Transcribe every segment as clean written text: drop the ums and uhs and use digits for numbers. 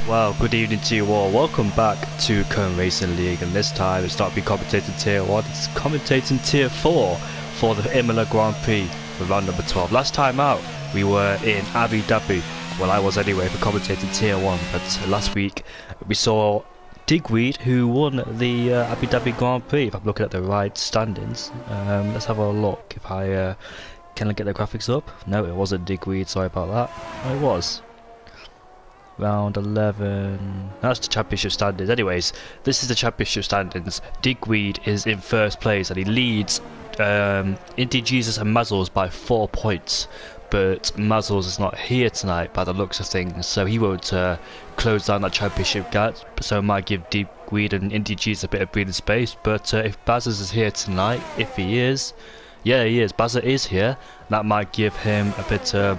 Well, good evening to you all. Welcome back to Current Racing League, and this time it's not be commentating Tier 1, it's commentating Tier 4 for the Imola Grand Prix for round number 12. Last time out, we were in Abu Dhabi. Well, I was anyway for commentating Tier 1, but last week we saw Digweed, who won the Abu Dhabi Grand Prix, if I'm looking at the right standings. Let's have a look. If I can I get the graphics up? No, it wasn't Digweed, sorry about that. Oh, it was. Round 11. That's the championship standings. Anyways, this is the championship standings. Digweed is in first place and he leads Indy Jesus and Mazzles by 4 points. But Mazzles is not here tonight by the looks of things, so he won't close down that championship gap. So it might give Digweed and Indy Jesus a bit of breathing space. But if Bazzers is here tonight, if he is, yeah, he is. Bazzer is here. That might give him a bit a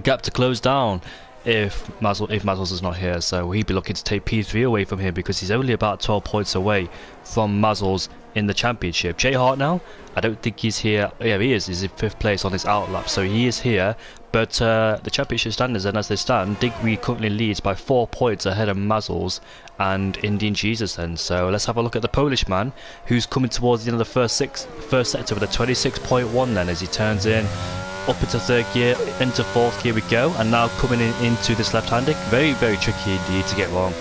gap to close down. If Mazzles is not here, so he'd be looking to take P3 away from him because he's only about 12 points away from Mazzles in the championship. Jay Hart now, I don't think he's here. Yeah, he is. He's in 5th place on his outlap, so he is here. But the championship standings, and as they stand, Digweed currently leads by 4 points ahead of Mazzles and Indian Jesus then. So let's have a look at the Polish man, who's coming towards the end of the first sector with a 26.1 then as he turns in. Up into 3rd gear, into 4th gear we go, and now coming into this left-handed, very tricky indeed to get wrong.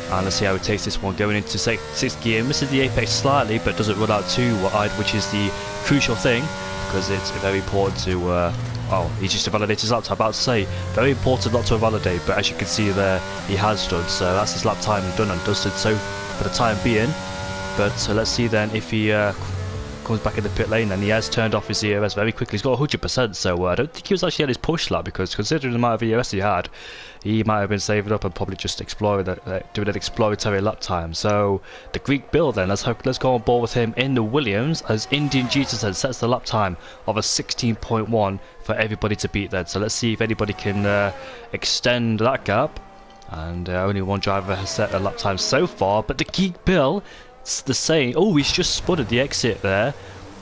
And let's see how he takes this one, going into 6th gear, misses the apex slightly, but doesn't run out too wide, which is the crucial thing, because it's very important to, oh, he's just invalidated his lap time, about to say, very important not to invalidate, but as you can see there, he has done, so that's his lap time done and dusted, so for the time being. But let's see then if he comes back in the pit lane, and he has turned off his ERS very quickly. He's got 100%, so I don't think he was actually at his push lap, because considering the amount of ERS he had, he might have been saving up and probably just exploring doing an exploratory lap time. So the Greek build then, let's go on board with him in the Williams, as Indian Jesus then sets the lap time of a 16.1 for everybody to beat then. So let's see if anybody can extend that gap, and only one driver has set a lap time so far, but the Geek Bill, the same. Oh, he's just spotted the exit there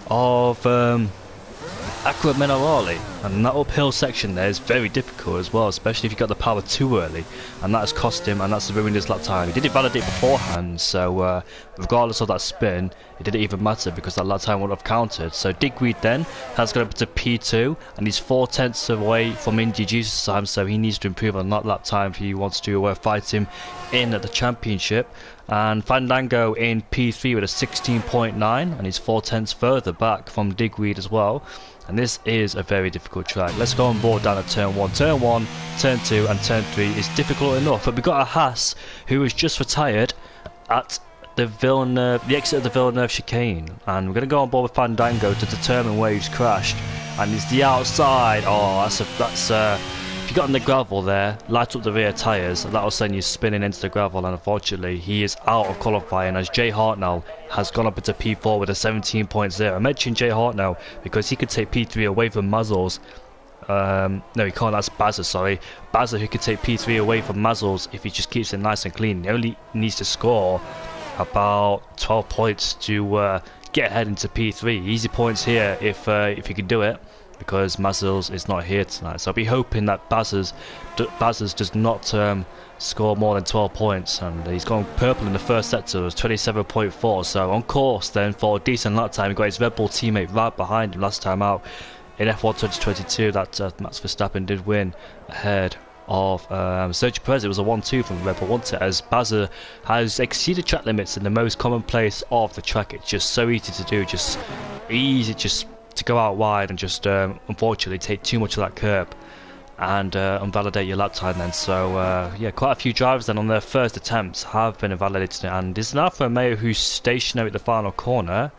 of Aqua Minerale, and that uphill section there is very difficult as well, especially if you got the power too early, and that has cost him, and that's ruined his lap time. He didn't validate beforehand, so regardless of that spin, it didn't even matter because that lap time would have counted. So Digweed then has got up to P2, and he's 4/10 away from Indy Jesus time, so he needs to improve on that lap time if he wants to fight him in at the championship. And Fandango in P3 with a 16.9, and he's 4/10 further back from Digweed as well. And this is a very difficult track. Let's go on board down at turn 1. Turn 1, turn 2 and turn 3 is difficult enough, but we've got a Haas who has just retired at the exit of the Villeneuve chicane, and we're going to go on board with Fandango to determine where he's crashed, and it's the outside. Oh, that's if you got on the gravel there, light up the rear tyres, that'll send you spinning into the gravel, and unfortunately he is out of qualifying as Jay Hartnell has gone up into P4 with a 17.0. I mentioned Jay Hartnell because he could take P3 away from Mazzles. No, he can't, that's Bazzer, sorry. Bazzer, who could take P3 away from Mazzles if he just keeps it nice and clean. He only needs to score about 12 points to get ahead into P3. Easy points here if he can do it, because Mazzles is not here tonight. So I'll be hoping that Bazzers does not score more than 12 points, and he's gone purple in the first sector. It was 27.4, so on course then for a decent lap time. He got his Red Bull teammate right behind him last time out in F1 2022 that Max Verstappen did win ahead of Sergio Perez. It was a 1-2 from Red Bull, wasn't it? As Bazzer has exceeded track limits in the most common place of the track. It's just so easy to do, just easy to go out wide and just unfortunately take too much of that curb and invalidate your lap time then. So yeah, quite a few drivers then on their first attempts have been invalidated, and this is an Alfa Romeo who's stationary at the final corner.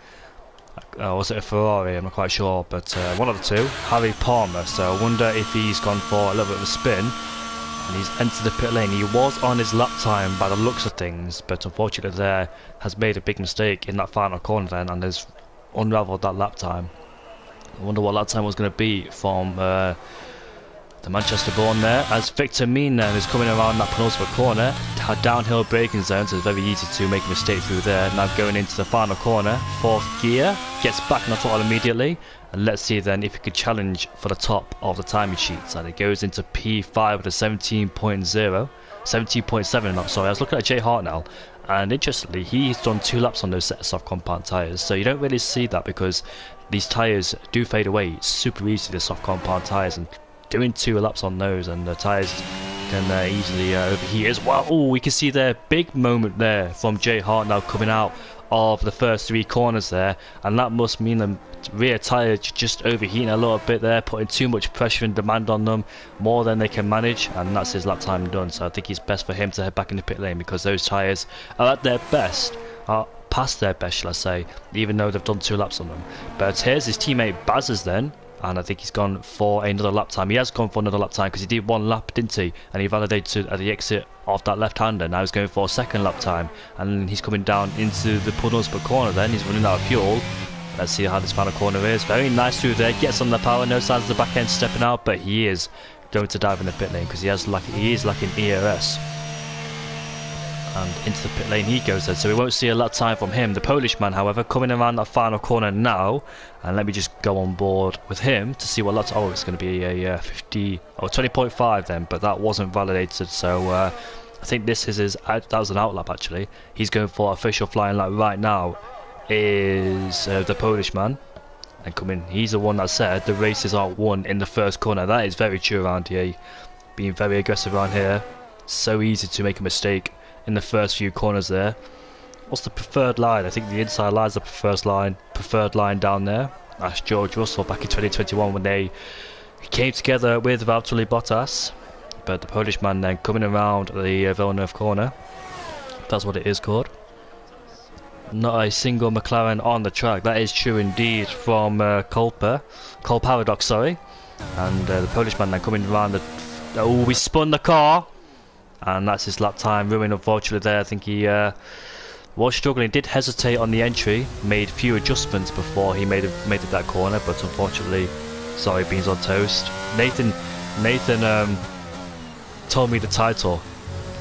Was it a Ferrari? I'm not quite sure, but one of the two, Harry Palmer. So I wonder if he's gone for a little bit of a spin and he's entered the pit lane. He was on his lap time by the looks of things, but unfortunately there has made a big mistake in that final corner then, and has unravelled that lap time. I wonder what lap time was going to be from the Manchester born there, as Victor Mina is coming around that penultimate corner, downhill braking zone, so it's very easy to make a mistake through there. Now going into the final corner, 4th gear, gets back on the throttle immediately, and let's see then if he could challenge for the top of the timing sheets. And it goes into P5 with a 17.0, 17.7. Not sorry, I was looking at Jay Hartnell, and interestingly, he's done 2 laps on those sets of soft compound tyres. So you don't really see that because these tyres do fade away. It's super easy, the soft compound tyres, and doing 2 laps on those, and the tyres can easily overheat as well. Oh, we can see their big moment there from Jay Hartnell coming out of the first 3 corners there, and that must mean the rear tyre just overheating a little bit there, putting too much pressure and demand on them, more than they can manage, and that's his lap time done. So I think it's best for him to head back in the pit lane, because those tyres are at their best, are past their best, shall I say, even though they've done 2 laps on them. But here's his teammate Baz's then, and I think he's gone for another lap time. He has gone for another lap time because he did 1 lap, didn't he? And he validated at the exit of that left-hander. Now he's going for a 2nd lap time, and he's coming down into the penultimate corner then. He's running out of fuel. Let's see how this final corner is. Very nice through there, gets on the power, no signs of the back end stepping out, but he is going to dive in the pit lane because he is lacking ERS. And into the pit lane he goes then, so we won't see a lap time from him. The Polish man, however, coming around that final corner now, and let me just go on board with him to see what lap. Oh, it's going to be a 20.5 then, but that wasn't validated. So I think this is his. That was an out lap actually. He's going for official flying lap right now. Is the Polish man, and coming. He's the one that said the races aren't won in the first corner. That is very true around here. Being very aggressive around here. So easy to make a mistake in the first few corners there. What's the preferred line? I think the inside line is the preferred line down there. That's George Russell back in 2021 when they came together with Valtteri Bottas. But the Polish man then coming around the Villeneuve corner. That's what it is called. Not a single McLaren on the track. That is true indeed from Cole Paradox, sorry. And the Polish man then coming around the... Oh, we spun the car! And that's his lap time ruined, unfortunately there. I think he was struggling, did hesitate on the entry, made few adjustments before he made it that corner, but unfortunately, sorry, beans on toast. Nathan told me the title.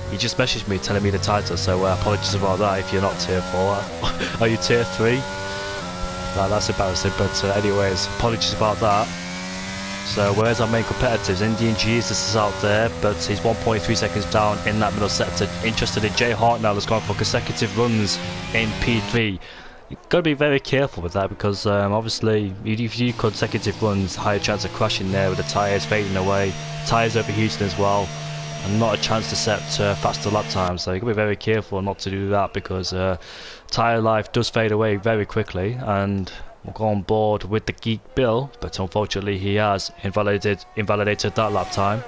He just messaged me telling me the title, so apologies about that if you're not tier 4. Are you tier 3? Nah, that's embarrassing, but anyways, apologies about that. So where's our main competitors? Indian Jesus is out there, but he's 1.3 seconds down in that middle sector. Interested in Jay Hartnell has gone for consecutive runs in P3. You've got to be very careful with that because obviously if you consecutive runs, higher chance of crashing there with the tyres fading away, tyres overheating as well, and not a chance to set faster lap times. So you've got to be very careful not to do that because tyre life does fade away very quickly. And we'll go on board with the Geek Bill, but unfortunately he has invalidated that lap time.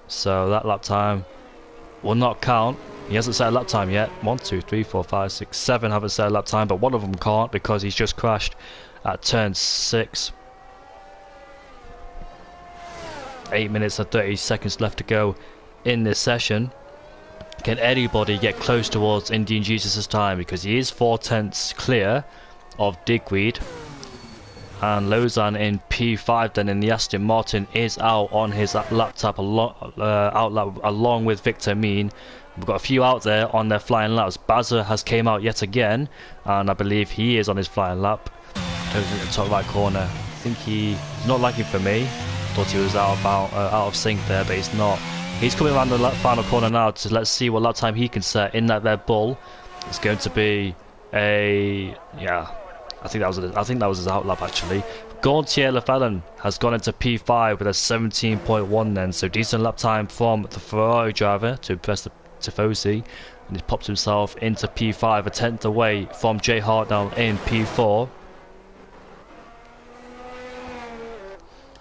So that lap time will not count. He hasn't set a lap time yet. 1, 2, 3, 4, 5, 6, 7 haven't set a lap time, but one of them can't because he's just crashed at turn 6. 8 minutes and 30 seconds left to go in this session. Can anybody get close towards Indian Jesus' time, because he is 4/10 clear of Digweed, and Lausanne in P5 then in the Aston Martin is out on his laptop along with Victor Mean. We've got a few out there on their flying laps. Bazza has came out yet again, and I believe he is on his flying lap. Goes in the top right corner. I think he's not lagging for me. Thought he was out of sync there, but he's not. He's coming around the final corner now, so let's see what lap time he can set in that Red Bull. It's going to be a I think that was his out lap actually. Gauntier Lefellon has gone into P5 with a 17.1 then, so decent lap time from the Ferrari driver to impress the Tifosi, and he's popped himself into P5, a 10th away from Jay Hartnell in P4.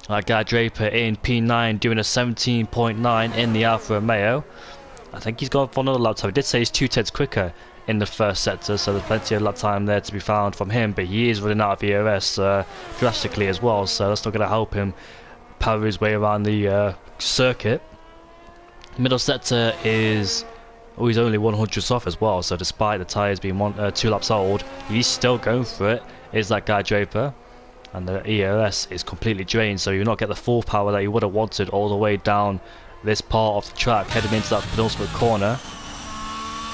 That guy Draper in P9 doing a 17.9 in the Alfa Romeo. I think he's gone for another lap time. He did say he's 2/10 quicker in the first sector, so there's plenty of lap time there to be found from him, but he is running out of ERS drastically as well, so that's not going to help him power his way around the circuit. Middle sector is he's only 100 off as well, so despite the tyres being 2 laps old, he's still going for it. Is that guy Draper, and the ERS is completely drained, so you'll not get the full power that you would have wanted all the way down this part of the track, heading into that penultimate corner.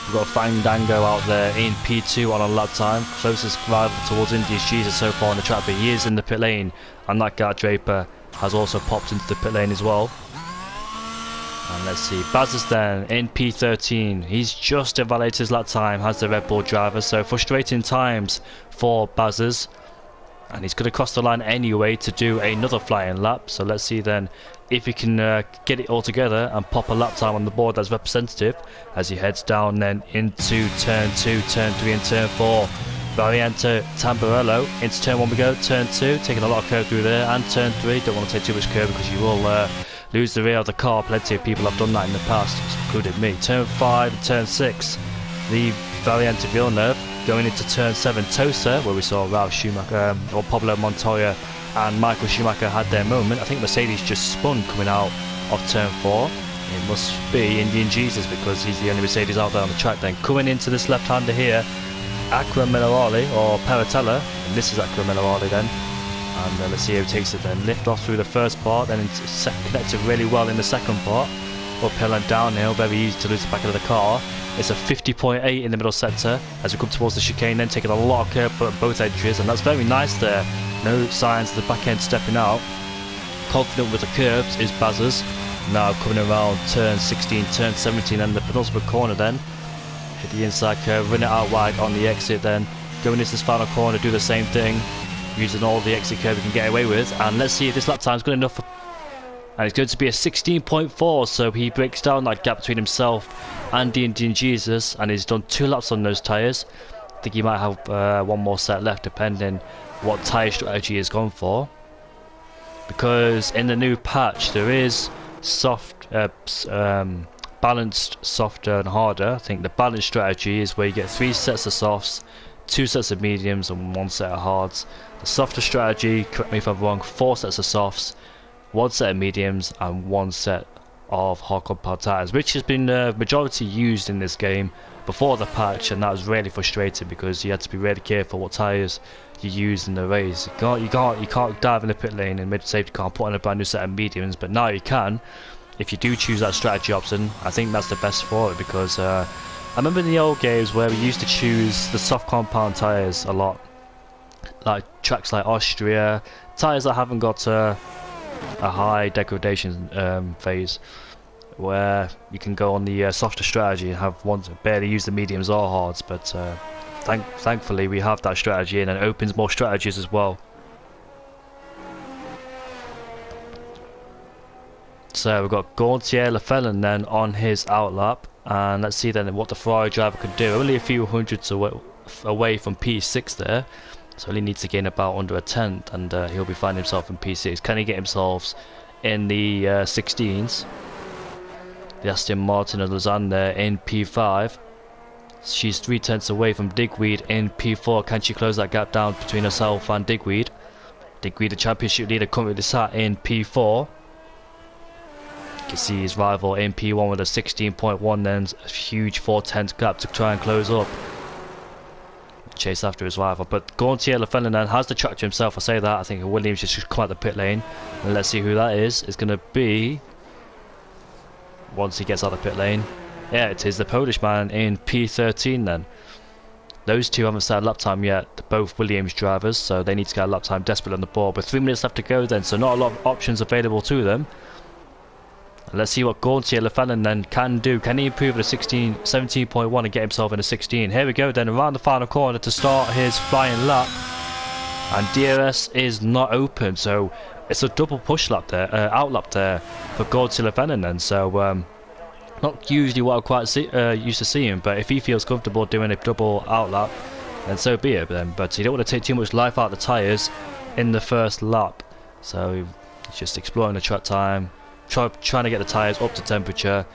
We've got Fandango out there in P2 on a lap time, closest rival towards Indian Jesus so far on the track, but he is in the pit lane, and that guy Draper has also popped into the pit lane as well. And let's see, Bazers then in P13. He's just invalidated his lap time, has the Red Bull driver, so frustrating times for Bazers. And he's going to cross the line anyway to do another flying lap. So let's see then if he can get it all together and pop a lap time on the board as representative as he heads down then into turn 2, turn 3 and turn 4. Variante Tamburello into turn 1 we go, turn 2, taking a lot of curve through there, and turn 3, don't want to take too much curve because you will lose the rear of the car. Plenty of people have done that in the past, including me. Turn 5 and turn 6, the Variante Villeneuve going into turn 7 Tosa, where we saw Ralf Schumacher, or Pablo Montoya and Michael Schumacher had their moment. I think Mercedes just spun coming out of turn 4. It must be Indian Jesus because he's the only Mercedes out there on the track. Then coming into this left-hander here, Acqua Minerale or Paratella, and this is Acqua Minerale then. And let's see how he takes it then. Lift off through the first part, then connected really well in the second part. Uphill and downhill, very easy to lose the back of the car. It's a 50.8 in the middle sector as we come towards the chicane, then taking a lot of curve at both entries, and that's very nice there. No signs of the back end stepping out. Confident with the curves is Bazers. Now coming around turn 16, turn 17 and the penultimate corner then. Hit the inside curve, run it out wide on the exit then. Going into this final corner, do the same thing. Using all the exit curve we can get away with. And let's see if this lap time is good enough for... And it's going to be a 16.4, so he breaks down that gap between himself and the Indian Jesus, and he's done 2 laps on those tyres. I think he might have one more set left depending what tyre strategy he's gone for. Because in the new patch there is soft, balanced, softer and harder. I think the balanced strategy is where you get 3 sets of softs, 2 sets of mediums and 1 set of hards. The softer strategy, correct me if I'm wrong, 4 sets of softs, 1 set of mediums and 1 set of hard compound tyres, which has been majority used in this game before the patch, and that was really frustrating because you had to be really careful what tyres you use in the race. You can't dive in the pit lane in mid-safety car and put on a brand new set of mediums, but now you can if you do choose that strategy option. I think that's the best for it because I remember in the old games where we used to choose the soft compound tyres a lot, like tracks like Austria, tyres that haven't got a high degradation phase, where you can go on the softer strategy and have ones that barely use the mediums or hards, but thankfully we have that strategy and it opens more strategies as well. So we've got Gauntier Lefelon then on his outlap, and let's see then what the Ferrari driver could do. Only a few hundreds away from P6 there, so he needs to gain about under a tenth, and he'll be finding himself in P6. Can he get himself in the 16s? The Aston Martin of Lausanne there in P5. She's 3 tenths away from Digweed in P4. Can she close that gap down between herself and Digweed? Digweed, the championship leader, currently sat in P4. You can see his rival in P1 with a 16.1, then a huge 4 tenths gap to try and close up. Chase after his rival, but Gauntier Lefelon then has the track to himself. I say that, I think Williams just come out the pit lane, and let's see who that is. It's going to be, once he gets out of the pit lane, yeah, it is the Polish man in P13 then. Those two haven't started lap time yet, they're both Williams drivers, so they need to get a lap time desperately on the board, but 3 minutes left to go then, so not a lot of options available to them. And let's see what Gauntier Lefelon then can do. Can he improve at a 17.1 and get himself in a 16? Here we go then, around the final corner to start his flying lap, and DRS is not open, so it's a double push lap there, out lap there for Gauntier Lefelon then. So not usually what I quite used to seeing, but if he feels comfortable doing a double out lap, then so be it then. But you don't want to take too much life out of the tyres in the first lap, so he's just exploring the track time, trying to get the tyres up to temperature,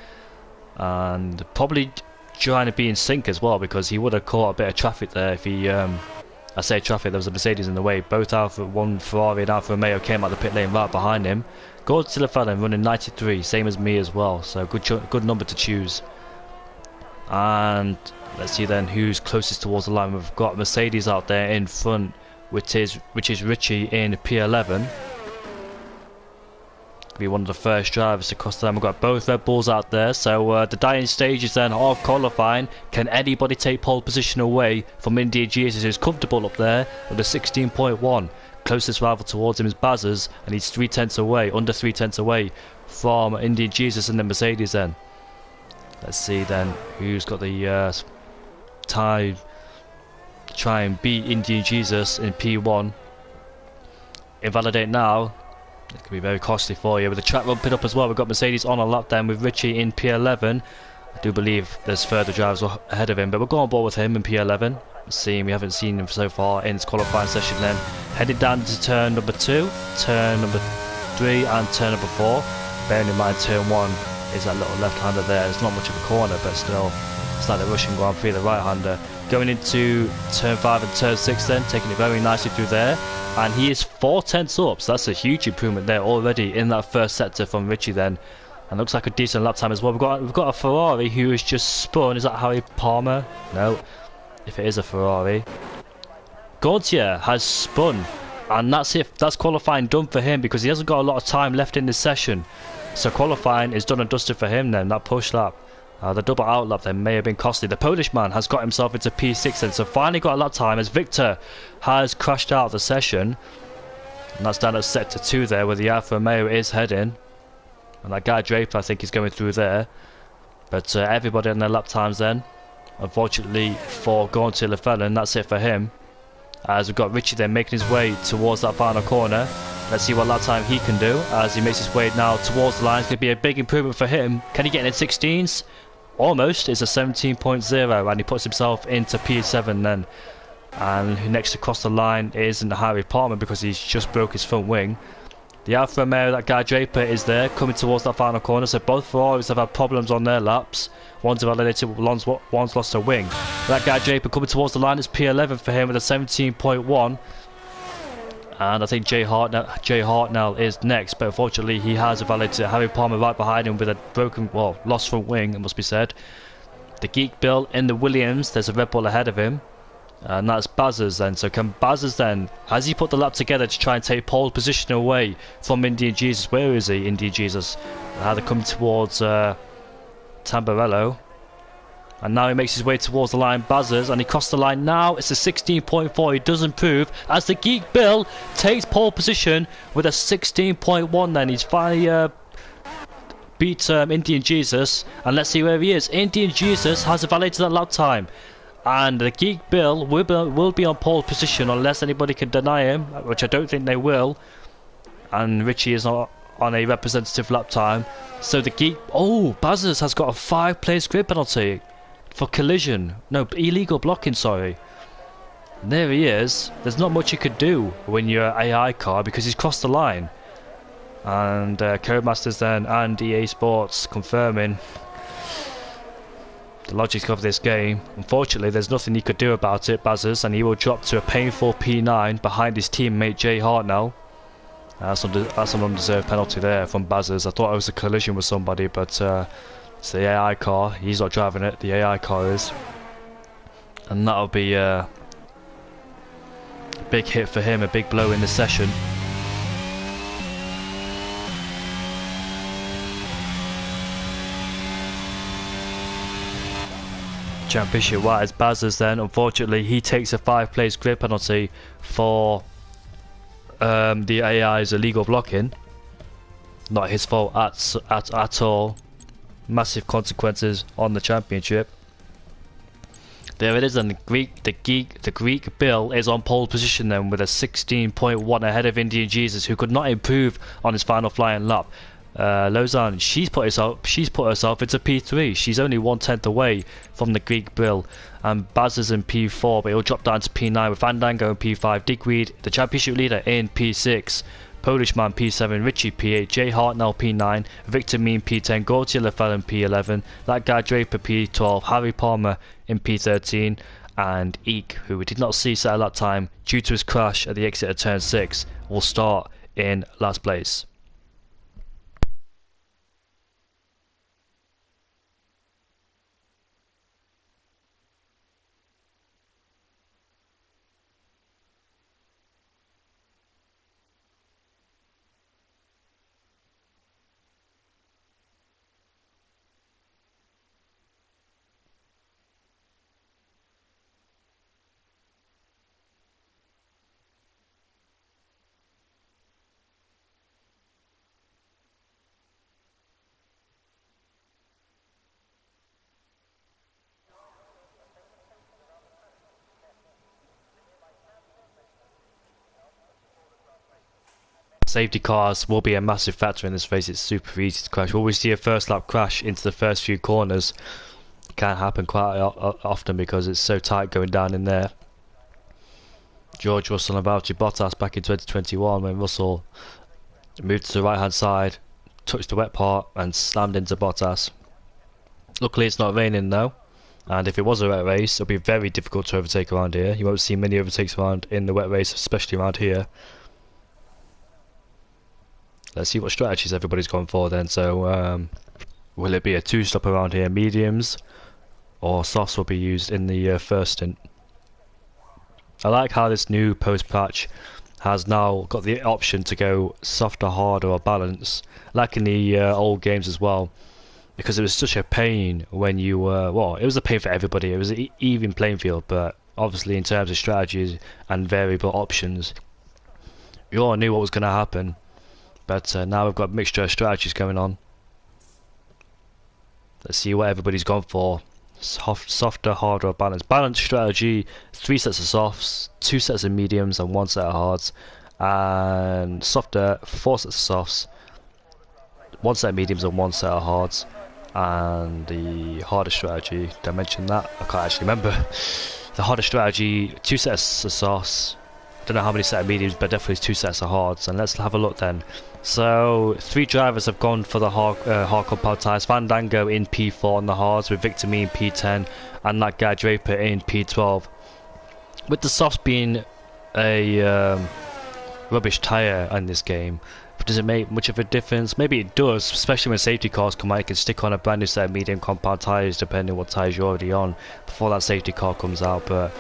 and probably trying to be in sync as well, because he would have caught a bit of traffic there if he I say traffic, there was a Mercedes in the way. Both Alfa, one Ferrari and Alfa Romeo came out the pit lane right behind him. Gauntier Lefelon running 93, same as me as well, so good number to choose. And let's see then who's closest towards the line. We've got Mercedes out there in front, which is Richie in P11. Be one of the first drivers to cross the line. We've got both Red Bulls out there, so the dying stages then of qualifying. Can anybody take pole position away from Indian Jesus, who's comfortable up there with a 16.1? closest rival towards him is Bazzers, and he's 3/10 away, under 3/10 away from Indian Jesus and the Mercedes then. Let's see then who's got the time to try and beat Indian Jesus in P1. Invalidate now. It can be very costly for you. With the track ramping up as well, we've got Mercedes on a lap then with Richie in P11. I do believe there's further drivers ahead of him, but we'll go on board with him in P11. We haven't seen him so far in this qualifying session then. Headed down to turn number 2, turn number 3 and turn number 4. Bearing in mind turn 1 is that little left-hander there. It's not much of a corner, but still, it's like the Russian Grand Prix, the right-hander. Going into turn 5 and turn 6 then, taking it very nicely through there. And he is 4/10 up, so that's a huge improvement there already in that first sector from Richie then. And looks like a decent lap time as well. We've got a Ferrari who has just spun. Is that Harry Palmer? No. If it is a Ferrari. Gautier has spun. And that's it. That's qualifying done for him because he hasn't got a lot of time left in this session. So qualifying is done and dusted for him then, that push lap. The double out lap then may have been costly. The Polish man has got himself into P6 then, so finally got a lap time as Victor has crashed out of the session. And that's down at sector 2 there where the Alfa Romeo is heading. And that guy Draper I think is going through there. But everybody on their lap times then. Unfortunately for Gauntier Lefellin, that's it for him. As we've got Richie then making his way towards that final corner. Let's see what lap time he can do as he makes his way now towards the line. It's going to be a big improvement for him. Can he get in 16s? Almost. It's a 17.0 and he puts himself into P7 then. And next across the line isn't Harry Palmer because he's just broke his front wing. The Alfa Romeo, that guy Draper, is there coming towards that final corner. So both Ferraris have had problems on their laps. One's invalidated, one's lost a wing. That guy Draper coming towards the line is P11 for him with a 17.1. And I think Jay Hartnell is next, but unfortunately he has invalidated Harry Palmer right behind him with a broken, well, lost front wing, it must be said. The Geek Bill in the Williams, there's a Red Bull ahead of him. And that's Bazzers then. So can Bazzers then, has he put the lap together to try and take pole position away from Indian Jesus? Where is he, Indian Jesus? They're coming towards Tamburello. And now he makes his way towards the line, Bazzers, and he crossed the line now. It's a 16.4, he does improve as the Geek Bill takes pole position with a 16.1 then. He's finally beat Indian Jesus, and let's see where he is. Indian Jesus has validated that lap time. And the Geek Bill will be on pole position unless anybody can deny him, which I don't think they will. And Richie is not on a representative lap time. So the Geek... Oh, Bazzers has got a 5-place grid penalty for collision. No, illegal blocking, sorry. And there he is. There's not much you could do when you're an AI car because he's crossed the line. And Codemasters then and EA Sports confirming the logic of this game. Unfortunately, there's nothing he could do about it, Bazzers, and he will drop to a painful P9 behind his teammate Jay Hartnell. That's an undeserved penalty there from Bazzers. I thought it was a collision with somebody, but it's the AI car. He's not driving it, the AI car is. And that'll be a big hit for him, a big blow in the session. Championship wise, Bazzers then, unfortunately, he takes a 5-place grid penalty for the AI's illegal blocking. Not his fault at all. Massive consequences on the championship. There it is, and the Greek Bill is on pole position then with a 16.1 ahead of Indian Jesus, who could not improve on his final flying lap. Lausanne, she's put herself into P3. She's only 1/10 away from the Greek Bill, and Baz is in P4, but he'll drop down to P9 with Fandango in P5. Digweed, the championship leader, in P6. Polish man P7, Richie P8, Jay Hartnell P9, Victor Mean P10, Gautier Lefellin P11, that guy Draper P12, Harry Palmer in P13, and Eek, who we did not see set a lap time due to his crash at the exit of turn 6, will start in last place. Safety cars will be a massive factor in this race. It's super easy to crash. Will we see a first lap crash into the first few corners? It can happen quite often because it's so tight going down in there. George Russell and Valtteri Bottas back in 2021 when Russell moved to the right hand side, touched the wet part and slammed into Bottas. Luckily it's not raining though, and if it was a wet race it would be very difficult to overtake around here. You won't see many overtakes around in the wet race, especially around here. Let's see what strategies everybody's gone for then. So will it be a 2-stop around here, mediums, or softs will be used in the first stint? I like how this new post patch has now got the option to go softer, harder or balance, like in the old games as well, because it was such a pain when you well, it was a pain for everybody. It was an even playing field, but obviously in terms of strategies and variable options, we all knew what was going to happen. But now we've got a mixture of strategies going on. Let's see what everybody's gone for. Softer, harder or balanced. Balanced strategy, 3 sets of softs, 2 sets of mediums and 1 set of hards. And softer, 4 sets of softs, 1 set of mediums and 1 set of hards. And the harder strategy, did I mention that? I can't actually remember. The harder strategy, 2 sets of softs, don't know how many sets of mediums, but definitely 2 sets of hards. And let's have a look then. So 3 drivers have gone for the hard compound tyres. Fandango in P4 on the hards, with Victor Me in P10 and that guy Draper in P12. With the softs being a rubbish tyre in this game, does it make much of a difference? Maybe it does, especially when safety cars come out. You can stick on a brand new set of medium compound tyres depending on what tyres you're already on before that safety car comes out. But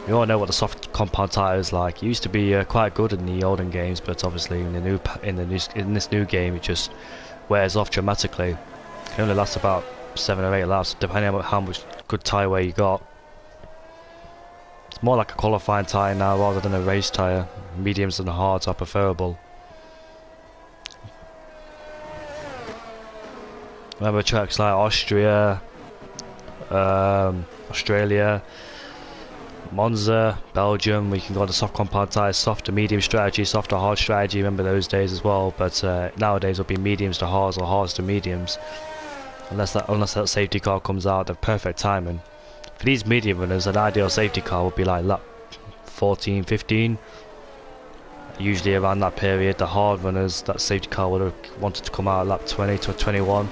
you all know what the soft compound tyre is like. It used to be quite good in the olden games, but obviously in this new game it just wears off dramatically. It can only last about 7 or 8 laps, depending on how much good tyre wear you got. It's more like a qualifying tyre now rather than a race tyre. Mediums and hards are preferable. Remember tracks like Austria, Australia, Monza, Belgium, we can go on the soft compound tyres, soft to medium strategy, soft to hard strategy. Remember those days as well, but nowadays it'll be mediums to hards or hards to mediums, unless that safety car comes out at perfect timing. For these medium runners, an ideal safety car would be like lap 14, 15, usually around that period. The hard runners, that safety car would have wanted to come out at lap 20 to 21.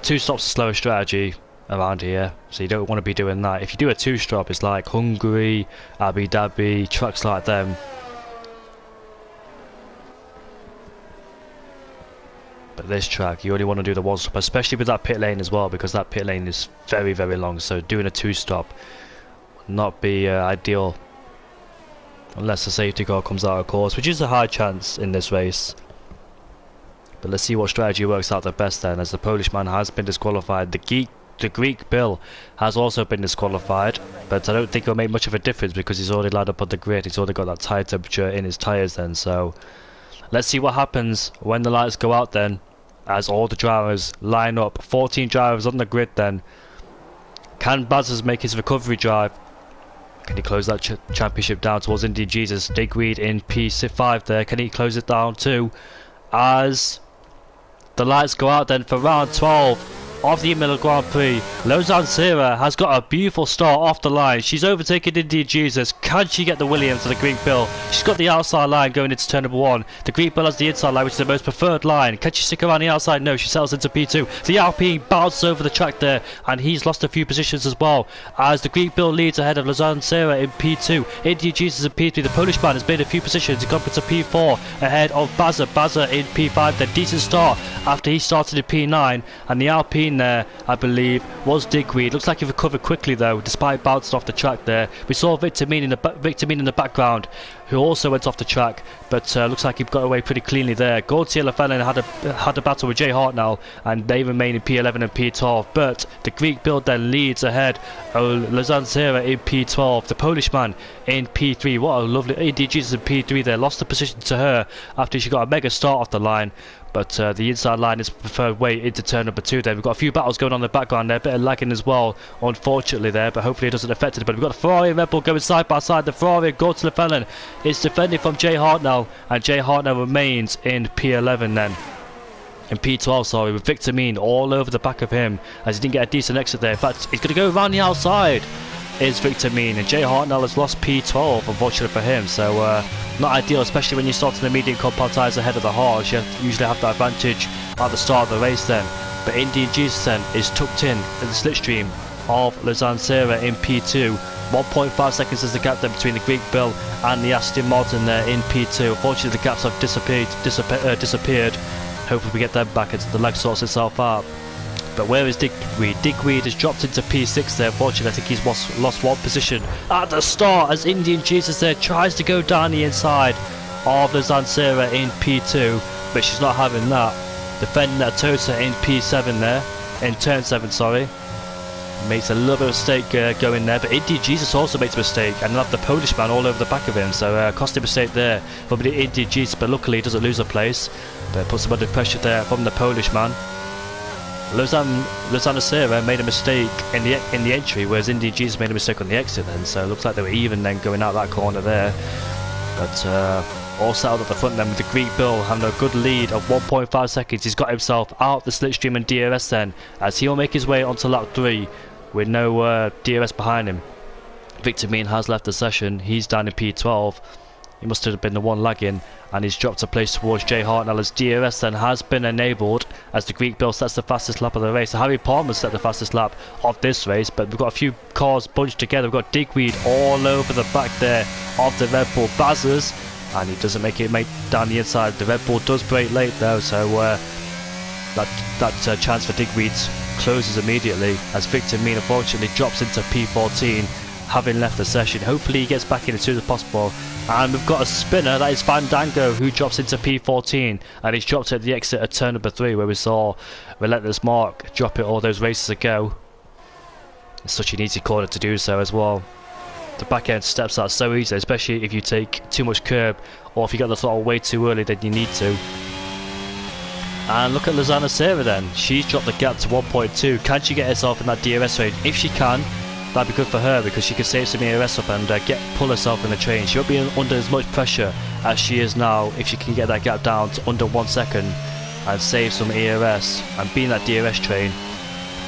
2 stops is slower strategy around here, so you don't want to be doing that. If you do a 2-stop, it's like Hungary, Abu Dhabi, tracks like them. But this track, you only want to do the 1-stop, especially with that pit lane as well, because that pit lane is very, very long. So doing a 2-stop would not be ideal, unless the safety car comes out of course, which is a high chance in this race. But let's see what strategy works out the best then, as the Polish man has been disqualified. The Greek Bill has also been disqualified, but I don't think it'll make much of a difference because he's already lined up on the grid. He's already got that tyre temperature in his tyres then. So let's see what happens when the lights go out then, as all the drivers line up. 14 drivers on the grid then. Can Bazzers make his recovery drive? Can he close that championship down towards Indian Jesus? Digweed in P5 there. Can he close it down too? As the lights go out then for round 12 of the Imola Grand Prix, Lausanne Sierra has got a beautiful start off the line. She's overtaken Indian Jesus. Can she get the Williams to the Greek Bill? She's got the outside line going into turn number 1. The Greek Bill has the inside line, which is the most preferred line. Can she stick around the outside? No, she settles into P2. The Alpine bounces over the track there, and he's lost a few positions as well, as the Greek Bill leads ahead of Lausanne Sierra in P2. Indian Jesus in P3. The Polish man has made a few positions. He got into P4 ahead of Baza in P5. Then decent start after he started in P9, and the Alpine there, I believe, was Digweed. Looks like he recovered quickly though, despite bouncing off the track there. We saw Victor Mean in the background, who also went off the track, but looks like he got away pretty cleanly there. Gautier Lefellin had a battle with Jay Hart now, and they remain in P11 and P12. But the Greek build then leads ahead of Lausanne Sierra in P12. The Polish man in P3. What a lovely Indian Jesus in P3 there. Lost the position to her after she got a mega start off the line. but the inside line is the preferred way into turn number 2 there. We've got a few battles going on in the background there, a bit of lagging as well, unfortunately there, but hopefully it doesn't affect it. But we've got the Ferrari and Red Bull going side by side. The Ferrari and Gordon Felon is defending from Jay Hartnell, and Jay Hartnell remains in P11 then. In P12, sorry, with Victor Mean all over the back of him, as he didn't get a decent exit there. In fact, he's going to go around the outside, is Victor Mean, and Jay Hartnell has lost P12, unfortunately for him, so not ideal, especially when you're starting the medium compound tyres ahead of the hards. You usually have that advantage at the start of the race then. But Indian Jesus then is tucked in the slipstream of Lausanne Serra in P2. 1.5 seconds is the gap there between the Greek Bill and the Aston Martin there in P2. Unfortunately, the gaps have disappeared. Hopefully we get them back as the lag sorts itself out. But where is Digweed? Digweed has dropped into P6 there. Unfortunately, I think he's lost one position at the start as Indian Jesus there tries to go down the inside of Lausanne Serra in P2, but she's not having that. Defending that Tosa in P7 there, in turn 7, sorry. Makes a little bit of a mistake going there, but Indian Jesus also makes a mistake, and he'll have the Polish man all over the back of him, so costly mistake there from the Indian Jesus, but luckily he doesn't lose a place, but puts him under pressure there from the Polish man. Lausanne Serra made a mistake in the entry, whereas Indian Jesus made a mistake on the exit then, so it looks like they were even then going out that corner there. But all settled at the front then with the Greek Bill having a good lead of 1.5 seconds. He's got himself out the slipstream and DRS then, as he'll make his way onto lap 3 with no DRS behind him. Victor Mean has left the session, he's down in P12. He must have been the one lagging, and he's dropped a place towards Jay Hartnell as DRS then has been enabled as the Greek Bill sets the fastest lap of the race. So Harry Palmer set the fastest lap of this race, but we've got a few cars bunched together. We've got Digweed all over the back there of the Red Bull Bazzers, and he doesn't make down the inside. The Red Bull does brake late though, so that chance for Digweed closes immediately as Victor Mean unfortunately drops into P14, having left the session. Hopefully he gets back in as soon as possible. And we've got a spinner, that is Fandango, who drops into P14, and he's dropped at the exit at turn number 3 where we saw Relentless Mark drop it all those races ago. It's such an easy corner to do so as well. The back end steps out so easy, especially if you take too much curb or if you get the throttle way too early than you need to. And look at Lausanne Serra then, she's dropped the gap to 1.2. Can she get herself in that DRS range? If she can, that'd be good for her because she can save some ERS up and pull herself in the train. She won't be under as much pressure as she is now if she can get that gap down to under 1 second and save some ERS and be in that DRS train,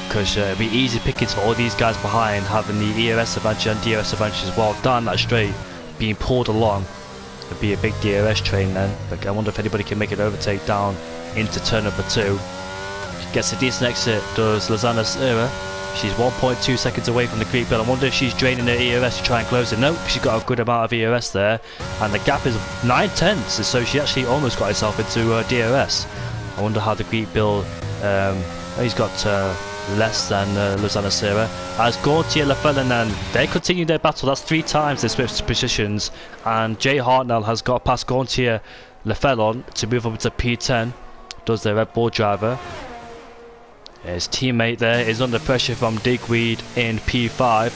because it'll be easy pickings for all these guys behind having the ERS advantage and DRS advantage as well down that straight, being pulled along. It'll be a big DRS train then, but I wonder if anybody can make an overtake down into turn number 2. Gets a decent exit, does Lausanne Serra. She's 1.2 seconds away from the Greek Bill. I wonder if she's draining her ERS to try and close it. Nope, she's got a good amount of ERS there, and the gap is 9/10, so she actually almost got herself into DRS. I wonder how the Greek Bill, he's got less than Lausanne Serra. As Gauntier, Lefelen, and they continue their battle. That's 3 times they switched positions, and Jay Hartnell has got past Gauntier, Lefelen to move up to P10. Does the Red Bull driver. His teammate there is under pressure from Digweed in P5.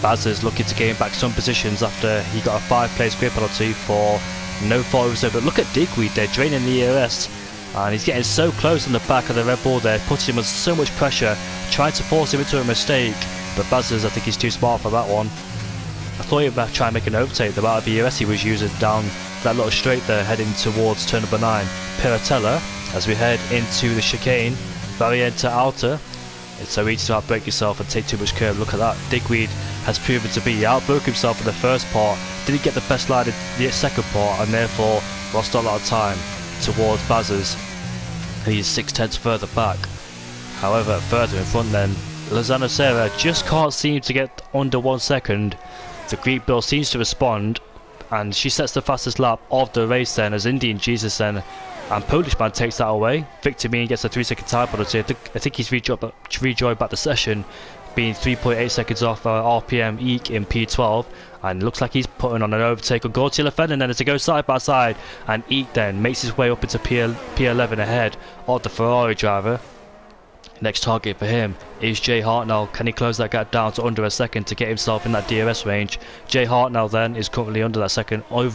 Baz looking to gain back some positions after he got a 5-place grid penalty for no fault of his own. But look at Digweed there, draining the ERS, and he's getting so close on the back of the Red Bull there, putting him under so much pressure, trying to force him into a mistake. But Baz, I think he's too smart for that one. I thought he would try and make an overtake. The amount of ERS he was using down that little straight there, heading towards turn number 9. Piratella, as we head into the chicane, Variante Alta. It's so easy to outbrake yourself and take too much curb. Look at that. Digweed has proven to be. He outbroke himself in the first part, didn't get the best line in the second part, and therefore lost a lot of time towards Baz's. He's 6/10 further back. However, further in front then, Lausanne Serra just can't seem to get under 1 second. The Greek Bill seems to respond, and she sets the fastest lap of the race then, as Indian Jesus then and Polish man takes that away. Victor Mean gets a 3-second time penalty. I think he's rejoined back the session, being 3.8 seconds off RPM Eek in P12, and looks like he's putting on an overtake on Gauntier Lefelen then as they go side by side, and Eek then makes his way up into P11 ahead of the Ferrari driver. Next target for him is Jay Hartnell. Can he close that gap down to under 1 second to get himself in that DRS range? Jay Hartnell then is currently over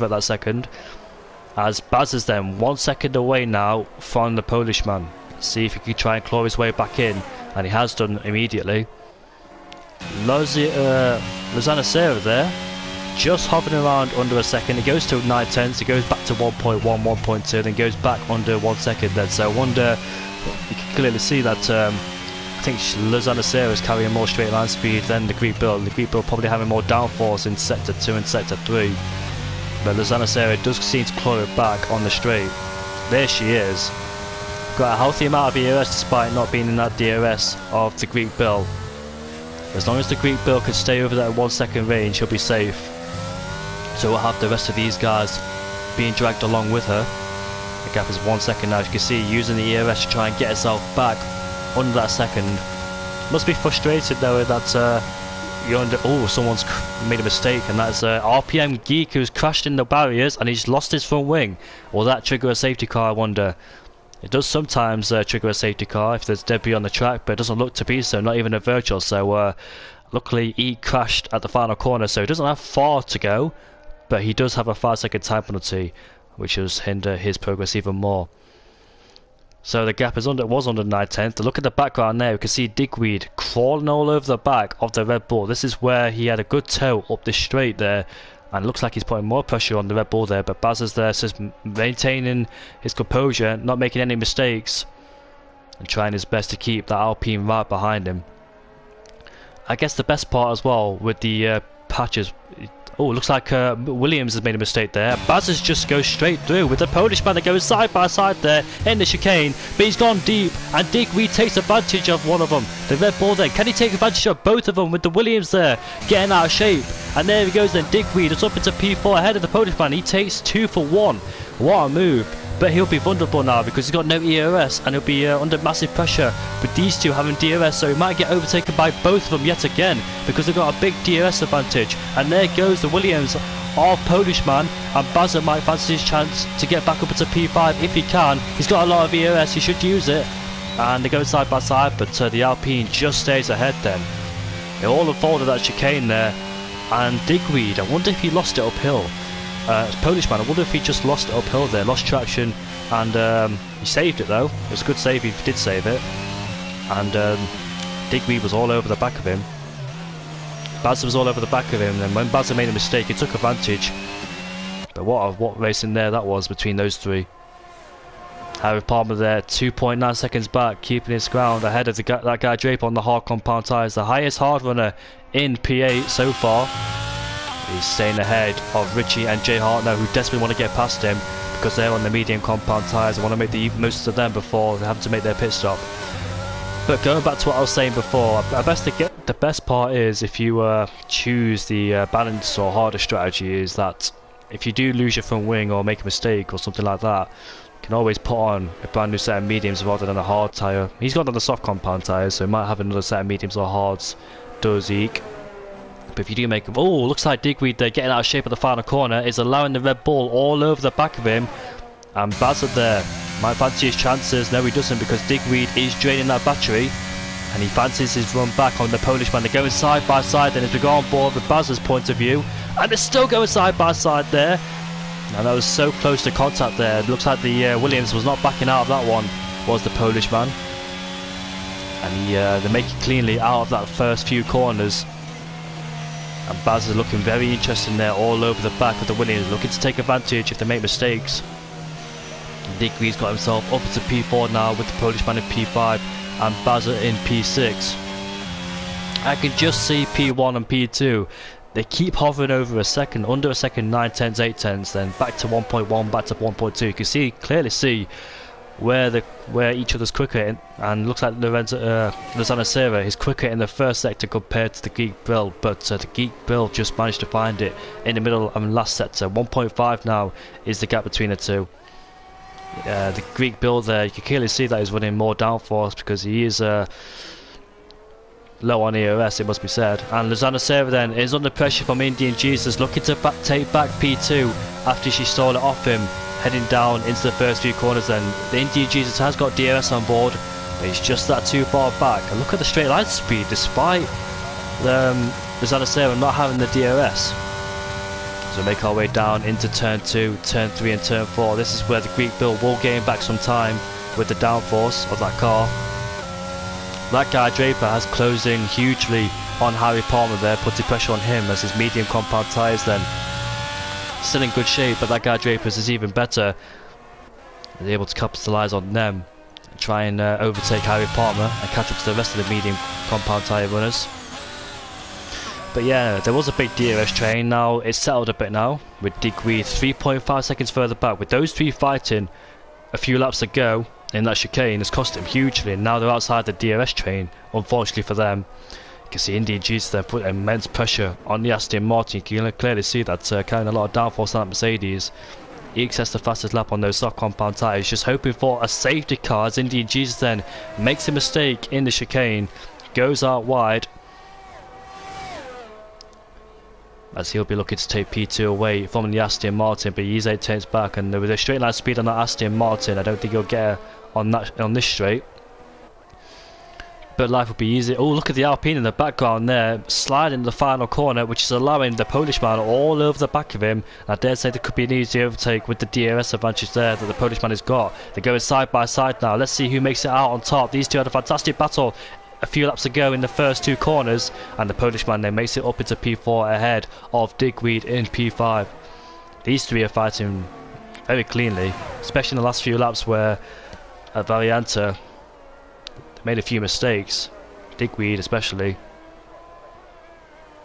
that second. as Baz is then 1 second away now from the Polish man. See if he can try and claw his way back in, and he has done immediately. Lozano Serra there, just hovering around under a second. It goes to 9/10, it goes back to 1.1, 1.2, then goes back under 1 second then. So I wonder, you can clearly see that I think Lozano Serra is carrying more straight line speed than the Greek build. The Greek build probably having more downforce in sector 2 and sector 3. But Lozano Serra does seem to claw it back on the straight. There she is. Got a healthy amount of ERS despite not being in that DRS of the Greek build. As long as the Greek build can stay over that 1 second range, he'll be safe. So we'll have the rest of these guys being dragged along with her. The gap is 1 second now. As you can see, using the ERS to try and get herself back under that second. Must be frustrated knowing that you're under. Oh, someone's made a mistake, and that's RPM Geek who's crashed in the barriers and he's lost his front wing. Will that trigger a safety car, I wonder? It does sometimes trigger a safety car if there's debris on the track, but it doesn't look to be so, not even a virtual. So luckily he crashed at the final corner, so he doesn't have far to go, but he does have a 5-second time penalty, which will hinder his progress even more. So the gap was under 9/10. Look at the background there, we can see Digweed crawling all over the back of the Red Bull. This is where he had a good toe up the straight there, and it looks like he's putting more pressure on the Red Bull there, but Baz is there, just maintaining his composure, not making any mistakes, and trying his best to keep that Alpine right behind him. I guess the best part as well with the patches. Oh, it looks like Williams has made a mistake there. Baz has just goes straight through with the Polish man that goes side by side there in the chicane, but he's gone deep, and Digweed takes advantage of one of them. The Red Bull then, can he take advantage of both of them with the Williams there getting out of shape? And there he goes then, Digweed is up into P4 ahead of the Polish man. He takes 2 for 1. What a move. But he'll be vulnerable now because he's got no ERS, and he'll be under massive pressure with these two having DRS, so he might get overtaken by both of them yet again because they've got a big DRS advantage. And there goes the Williams of Polish man, and Bazza might fancy his chance to get back up into P5 if he can. He's got a lot of ERS, he should use it, and they go side by side, but the Alpine just stays ahead then. They all unfolded that chicane there, and Digweed, I wonder if he lost it uphill. Polish man, I wonder if he just lost it uphill there, lost traction, and he saved it though. It was a good save, he did save it. And Digweed was all over the back of him. Bazza was all over the back of him, and when Bazza made a mistake, he took advantage. But what racing there that was between those three. Harry Palmer there, 2.9 seconds back, keeping his ground ahead of that guy Draper on the hard compound tyres, the highest hard runner in P8 so far. He's staying ahead of Richie and Jay Hartner, who desperately want to get past him because they're on the medium compound tyres and want to make the most of them before they have to make their pit stop. But going back to what I was saying before, the best part is if you choose the balance or harder strategy, is that if you do lose your front wing or make a mistake or something like that, you can always put on a brand new set of mediums rather than a hard tyre. He's got on the soft compound tyres, so he might have another set of mediums or hards, does Zeke. But if you do make him, oh, looks like Digweed there getting out of shape at the final corner is allowing the Red Bull all over the back of him, and Bazza there might fancy his chances. No, he doesn't, because Digweed is draining that battery, and he fancies his run back on the Polish man. They're going side by side then as we go on board with Bazza's point of view, and they're still going side by side there. And that was so close to contact there. It looks like the Williams was not backing out of that one, was the Polish man, and they make it cleanly out of that first few corners. And Baz is looking very interesting there, all over the back of the Williams, looking to take advantage if they make mistakes. Digweed's got himself up to P4 now with the Polish man in P5 and Bazza in P6. I can just see P1 and P2. They keep hovering over a second, under a second, 9/10s, 8/10s, then back to 1.1, back to 1.2. You can clearly see where each other's quicker, and looks like Lozano Serra is quicker in the first sector compared to the Geek build, but the Geek build just managed to find it in the middle and last sector. 1.5 now is the gap between the two. The Greek build there, you can clearly see that he's running more downforce because he is low on ERS, it must be said. And Lozano Serra then is under pressure from Indian Jesus, looking to take back P2 after she stole it off him, heading down into the first few corners. Then the Indian Jesus has got DRS on board, but he's just that too far back. And look at the straight line speed despite Lozano Serra not having the DRS. So we make our way down into turn 2, turn 3 and turn 4. This is where the Greek build will gain back some time with the downforce of that car. That guy Draper has closing hugely on Harry Palmer there, putting pressure on him as his medium compound tyres then still in good shape, but that guy Draper's is even better. They're able to capitalise on them and try and overtake Harry Palmer and catch up to the rest of the medium compound tyre runners. But yeah, there was a big DRS train. Now it's settled a bit now with Digweed 3.5 seconds further back. With those three fighting a few laps to go in that chicane, has cost him hugely, and now they're outside the DRS train, unfortunately for them. You can see Indy and Jesus there put immense pressure on the Aston Martin. You can clearly see that carrying a lot of downforce on that Mercedes. He accessed the fastest lap on those soft compound tyres, just hoping for a safety car as Indy and Jesus then makes a mistake in the chicane, goes out wide, as he'll be looking to take P2 away from the Aston Martin, but he's 8 tenths back, and with a straight line speed on that Aston Martin, I don't think he'll get on this straight. But life will be easy. Oh, look at the Alpine in the background there, sliding in the final corner, which is allowing the Polish man all over the back of him. I dare say there could be an easy overtake with the DRS advantage there that the Polish man has got. They're going side by side now. Let's see who makes it out on top. These two had a fantastic battle a few laps ago in the first two corners, and the Polish man then makes it up into P4 ahead of Digweed in P5. These three are fighting very cleanly, especially in the last few laps where at Varianta made a few mistakes, Digweed especially.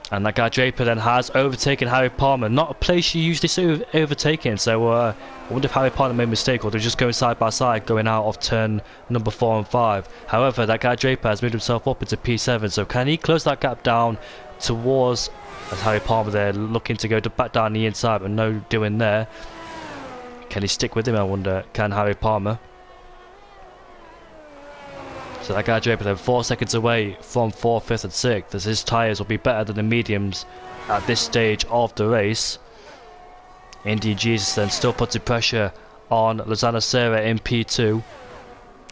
And that guy Draper then has overtaken Harry Palmer, not a place you usually see overtaking, so I wonder if Harry Palmer made a mistake or they're just going side by side going out of turn number 4 and 5. However, that guy Draper has moved himself up into P7, so can he close that gap down towards, as Harry Palmer there looking to go back down the inside but no doing there. Can he stick with him, I wonder, can Harry Palmer? So that guy Draper then 4 seconds away from 4th, 5th and 6th, as his tyres will be better than the mediums at this stage of the race. Indy Jesus then still putting pressure on Lozano Serra in P2.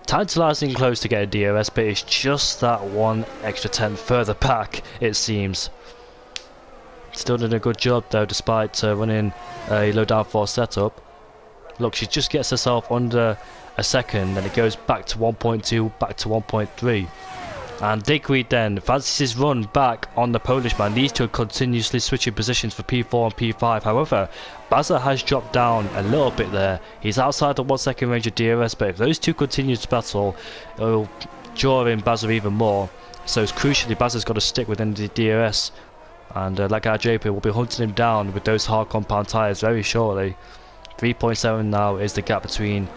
Tantalising close to get a DRS, but it's just that one extra tenth further back, it seems. Still doing a good job though, despite running a low downforce setup. Look, she just gets herself under a second, then it goes back to 1.2, back to 1.3. And Digweed then fancies his run back on the Polish man. These two are continuously switching positions for P4 and P5. However, Baza has dropped down a little bit there. He's outside the 1 second range of DRS, but if those two continue to battle, it will draw in Baza even more. So it's crucially Baza's got to stick within the DRS, and that guy Draper will be hunting him down with those hard compound tyres very shortly. 3.7 now is the gap between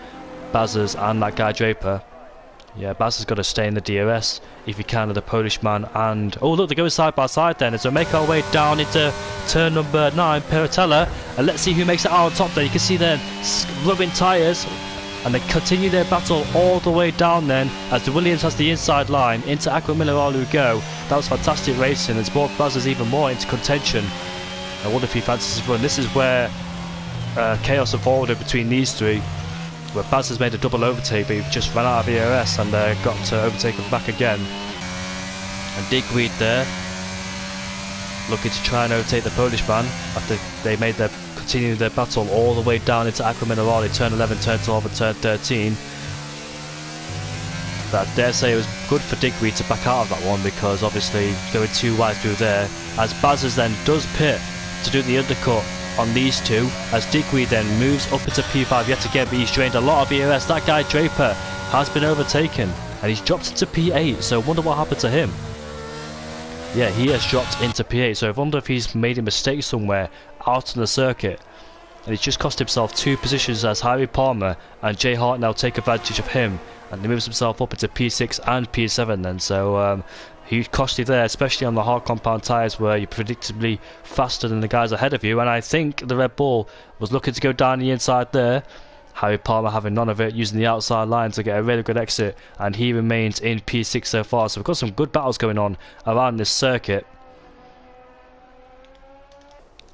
Bazza's and that guy Draper. Yeah, Bazza's got to stay in the DRS if he can with the Polish man. And oh look, they're going side by side then as we make our way down into turn number 9, Peratella, and let's see who makes it out on top there. You can see then rubbing tyres, and they continue their battle all the way down then as the Williams has the inside line into Aqua Minerale go. That was fantastic racing. It's brought Bazza's even more into contention. I wonder if he fancies his run. This is where chaos unfolded between these three, where Baz has made a double overtake, but he just ran out of ERS and got to overtake him back again. And Digweed there looking to try and overtake the Polish man after they made their continuing their battle all the way down into Aqua Minerale, turn 11, turn 12 and turn 13. But I dare say it was good for Digweed to back out of that one, because obviously going too wide through there, as Bazza's then does pit to do the undercut on these two, as Digweed then moves up into P5 yet again, but he's drained a lot of ERS. That guy Draper has been overtaken and he's dropped into P8, so I wonder what happened to him. Yeah, he has dropped into P8, so I wonder if he's made a mistake somewhere out on the circuit, and he's just cost himself 2 positions as Harry Palmer and Jay Hart now take advantage of him, and he moves himself up into P6 and P7 then, so huge costly there, especially on the hard compound tyres where you're predictably faster than the guys ahead of you. And I think the Red Bull was looking to go down the inside there. Harry Palmer having none of it, using the outside line to get a really good exit, and he remains in P6 so far. So we've got some good battles going on around this circuit.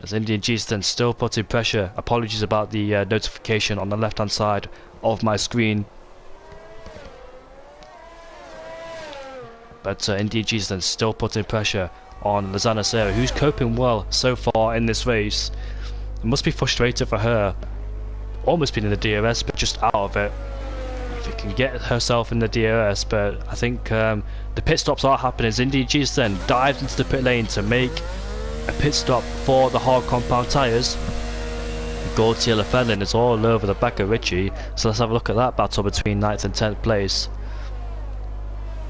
As Indian G's then still putting pressure. Apologies about the notification on the left hand side of my screen. But Indian G's then still putting pressure on Lozano Serra, who's coping well so far in this race. It must be frustrating for her, almost being in the DRS, but just out of it. If it can get herself in the DRS, but I think the pit stops are happening. As Indy G's then dives into the pit lane to make a pit stop for the hard compound tyres. Gautier Felon is all over the back of Richie, so let's have a look at that battle between 9th and 10th place.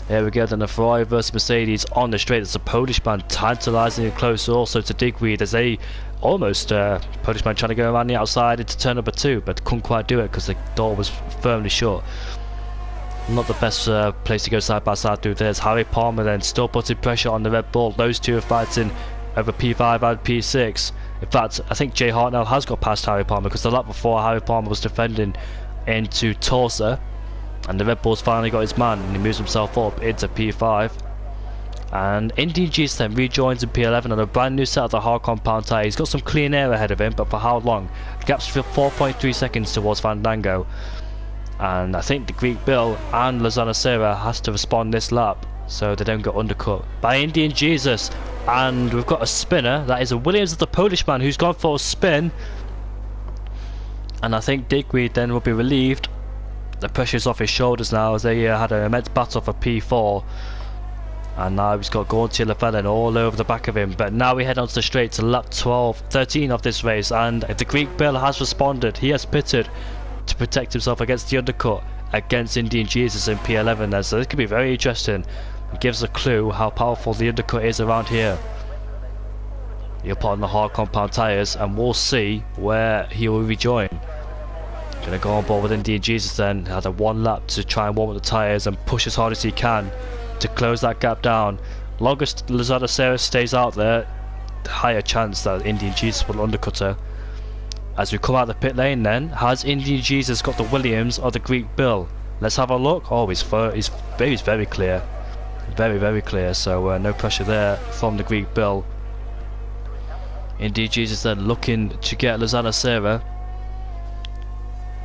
Here we go, then the Ferrari versus Mercedes on the straight. There's a Polish man tantalising close also to Digweed as they almost, Polish man trying to go around the outside into turn number 2, but couldn't quite do it because the door was firmly shut. Not the best place to go side by side through. There's Harry Palmer then still putting pressure on the Red Bull. Those two are fighting over P5 and P6. In fact, I think Jay Hartnell has got past Harry Palmer because the lap before Harry Palmer was defending into Tulsa, and the Red Bull's finally got his man and he moves himself up into P5. And Indy G's then rejoins in P11 on a brand new set of the hard compound tyre. He's got some clean air ahead of him, but for how long? The gap's for 4.3 seconds towards Fandango. And I think the Greek Bill and Lozano Serra has to respond this lap so they don't get undercut by Indian Jesus. And we've got a spinner. That is a Williams of the Polish man who's gone for a spin. And I think Digweed then will be relieved. The pressure's off his shoulders now as they had an immense battle for P4. And now he's got Gauntier Lefellin all over the back of him. But now we head on to the straight to lap 13 of this race. And the Greek Bill has responded. He has pitted to protect himself against the undercut against Indian Jesus in P11 there. So this could be very interesting. It gives a clue how powerful the undercut is around here. He'll put on the hard compound tyres and we'll see where he will rejoin. Gonna go on board with Indian Jesus then. Had a one lap to try and warm up the tyres and push as hard as he can to close that gap down. Longest Lozada Serra stays out there, the higher chance that Indian Jesus will undercut her. As we come out the pit lane then, has Indian Jesus got the Williams or the Greek Bill? Let's have a look. Oh, he's very clear. Very clear, so no pressure there from the Greek Bill. Indian Jesus then looking to get Lozana Serra.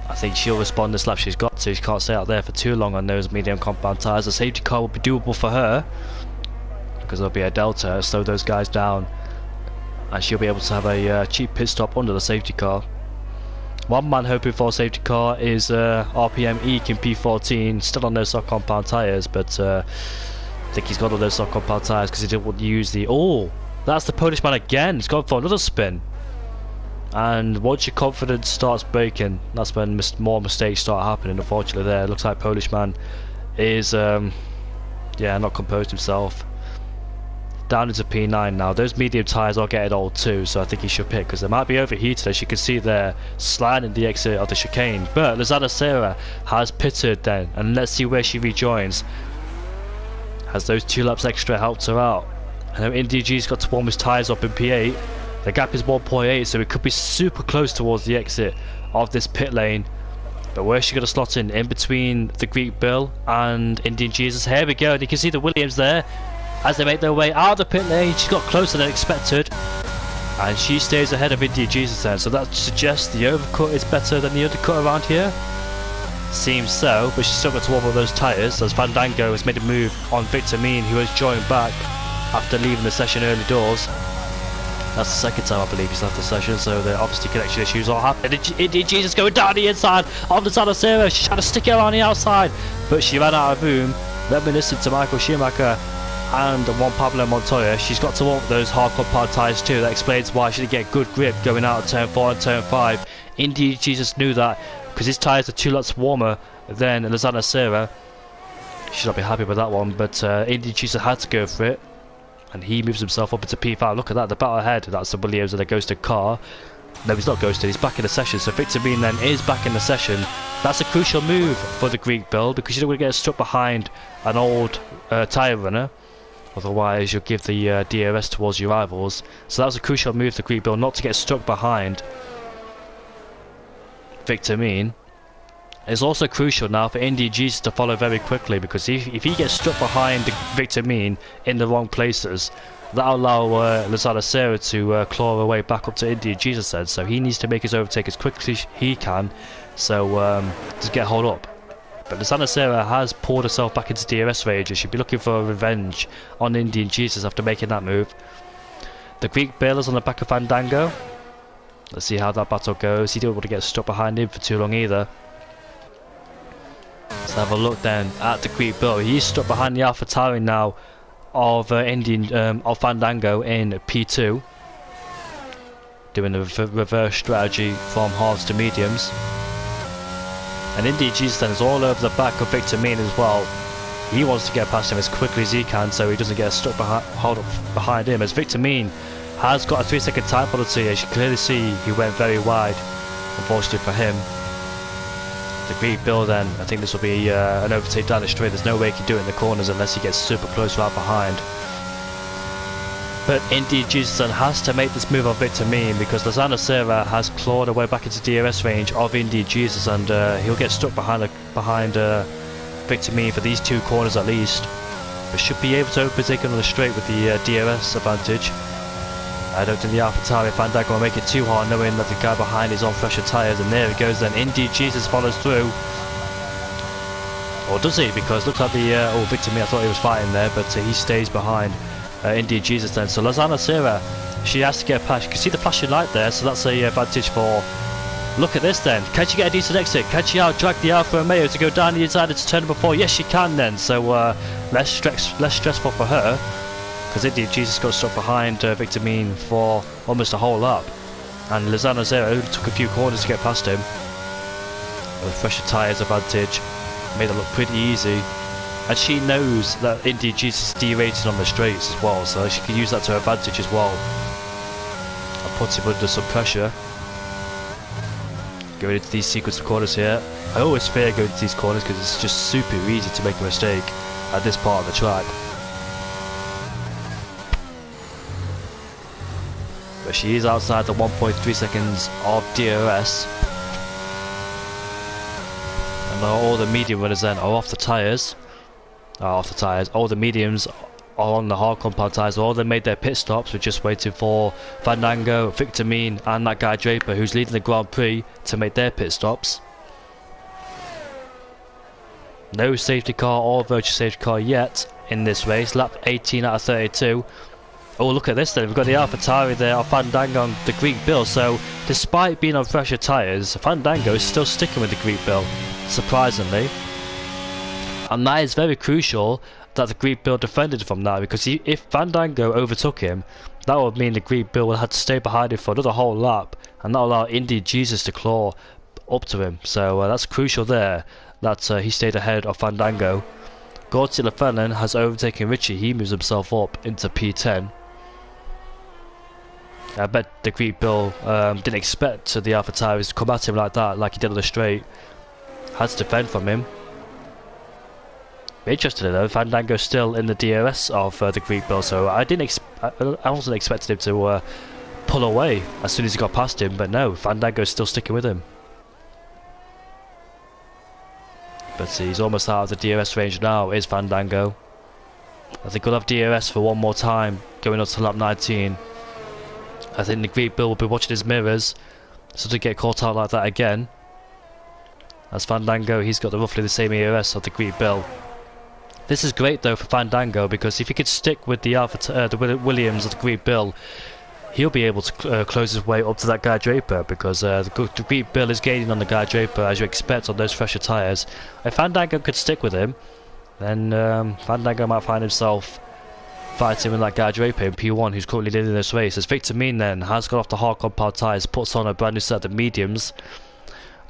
I think she'll respond this lap. She's got to. She can't stay out there for too long on those medium compound tyres. The safety car will be doable for her because therell be a delta, slow those guys down, and she'll be able to have a cheap pit stop under the safety car. One man hoping for a safety car is RPM Eek in P14, still on those soft compound tyres, but I think he's got all those soft compound tyres because he didn't want to use the... Oh, that's the Polish man again. He's gone for another spin. And once your confidence starts breaking, that's when more mistakes start happening, unfortunately there. It looks like Polish man is, yeah, not composed himself. Down into P9 now. Those medium tyres are getting old too, so I think he should pit because they might be overheated, as you can see there, sliding the exit of the chicane. But Lozada Serra has pitted then, and let's see where she rejoins. Has those 2 laps extra helped her out? I know Indy G's got to warm his tyres up in P8. The gap is 1.8, so it could be super close towards the exit of this pit lane. But where's she going to slot in? In between the Greek Bill and Indian Jesus. Here we go, and you can see the Williams there as they make their way out of the pit lane. She's got closer than expected, and she stays ahead of Indian Jesus then. So that suggests the overcut is better than the undercut around here. Seems so, but she's still got to warm up those tyres as Fandango has made a move on Victor Mean, who has joined back after leaving the session early doors. That's the second time I believe he's left the session, so the obviously connection issues are happening. Indian Jesus going down the inside of the Lozada Serra. She's trying to stick it on the outside, but she ran out of room, reminiscent to Michael Schumacher and Juan Pablo Montoya. She's got to warm those hard compound tyres too. That explains why she didn't get good grip going out of turn 4 and turn 5. Indian Jesus knew that because his tyres are 2 lots warmer than Lozada Serra. Should not be happy with that one, but Indian Jesus had to go for it. And he moves himself up into P5. Look at that, the battle ahead. That's the Williams and the ghosted car. No, he's not ghosted, he's back in the session. So Victor Mean then is back in the session. That's a crucial move for the Greek Bill because you don't want to get stuck behind an old tyre runner. Otherwise you'll give the DRS towards your rivals. So that was a crucial move for the Greek Bill, not to get stuck behind Victor Mean. It's also crucial now for Indy Jesus to follow very quickly, because if he gets stuck behind Victor Mean in the wrong places, that'll allow Lozada Serra to claw her way back up to Indy Jesus then. So he needs to make his overtake as quickly as he can, so to get hold up. But Lozada Serra has poured herself back into DRS range and she'll be looking for revenge on Indian Jesus after making that move. The Greek Bill is on the back of Fandango. Let's see how that battle goes. He didn't want to get stuck behind him for too long either. Let's have a look then at the Greek Bill. He's stuck behind the AlphaTauri now of of Fandango in P2, doing the reverse strategy from hards to mediums. And Indeed Jesus then is all over the back of Victor Mean as well. He wants to get past him as quickly as he can so he doesn't get stuck behind him, as Victor Mean has got a 3-second time penalty. As you can clearly see, he went very wide, unfortunately for him. The Greek Bill then, I think this will be an overtake down the straight. There's no way he can do it in the corners unless he gets super close right behind. But Indeed Jesus then has to make this move on Victor Mean, because Lozano Serra has clawed away back into DRS range of Indeed Jesus, and he'll get stuck behind Victor Mean for these 2 corners at least. But should be able to overtake on the straight with the DRS advantage. I don't think the AlphaTauri Fandango will make it too hard, knowing that the guy behind is on fresher tyres. And there it goes then, Indeed Jesus follows through. Or does he? Because looks like the Victor Mean, I thought he was fighting there, but he stays behind Indeed Jesus then. So Lozano Serra, she has to get past. You can see the flashing light there, so that's a advantage for. Look at this then. Can she get a decent exit? Can she out-drag the Alfa Romeo to go down the inside into turn number 4? Yes, she can then. So less stressful for her, because Indeed Jesus got stuck behind Victor Mean for almost a whole lap. And Lozano Serra only took a few corners to get past him. With fresher tyres advantage, made it look pretty easy. And she knows that Indeed Jesus is derated on the straights as well, so she can use that to her advantage as well. And put him under some pressure. Going into these sequence of corners here. I always fear going into these corners because it's just super easy to make a mistake at this part of the track. But she is outside the 1.3 seconds of DRS. And all the medium runners then are off the tyres. All the mediums are on the hard compound tyres. All they made their pit stops. We're just waiting for Fandango, Victor Mean and that guy Draper, who's leading the Grand Prix, to make their pit stops. No safety car or virtual safety car yet in this race. Lap 18 out of 32. Oh, look at this then. We've got the AlphaTauri there of Fandango on the Greek Bill. So despite being on fresher tyres, Fandango is still sticking with the Greek Bill, surprisingly. And that is very crucial that the Greek Bill defended from that, because if Fandango overtook him, that would mean the Greek Bill would have to stay behind him for another whole lap, and that will allow Indeed Jesus to claw up to him. So that's crucial there, that he stayed ahead of Fandango. Gorty LaFellin has overtaken Richie. He moves himself up into P10. I bet the Greek Bill didn't expect the AlphaTauri to come at him like that, like he did on the straight. Had to defend from him. Interesting though, Fandango's still in the DRS of the Greek Bill, so I wasn't expecting him to pull away as soon as he got past him, but no, Fandango's still sticking with him. But he's almost out of the DRS range now, is Fandango. I think we'll have DRS for one more time, going up to lap 19. I think the Greek Bill will be watching his mirrors, so to get caught out like that again. As Fandango, he's got roughly the same ERS of the Greek Bill. This is great though for Fandango, because if he could stick with the Williams of the Greek Bill, he'll be able to close his way up to that guy Draper, because the Greek Bill is gaining on the guy Draper, as you expect on those fresher tyres. If Fandango could stick with him, then Fandango might find himself fighting with that guy Draper in P1, who's currently leading this race. As Victor Mean then has got off the hard compound tyres, puts on a brand new set of mediums.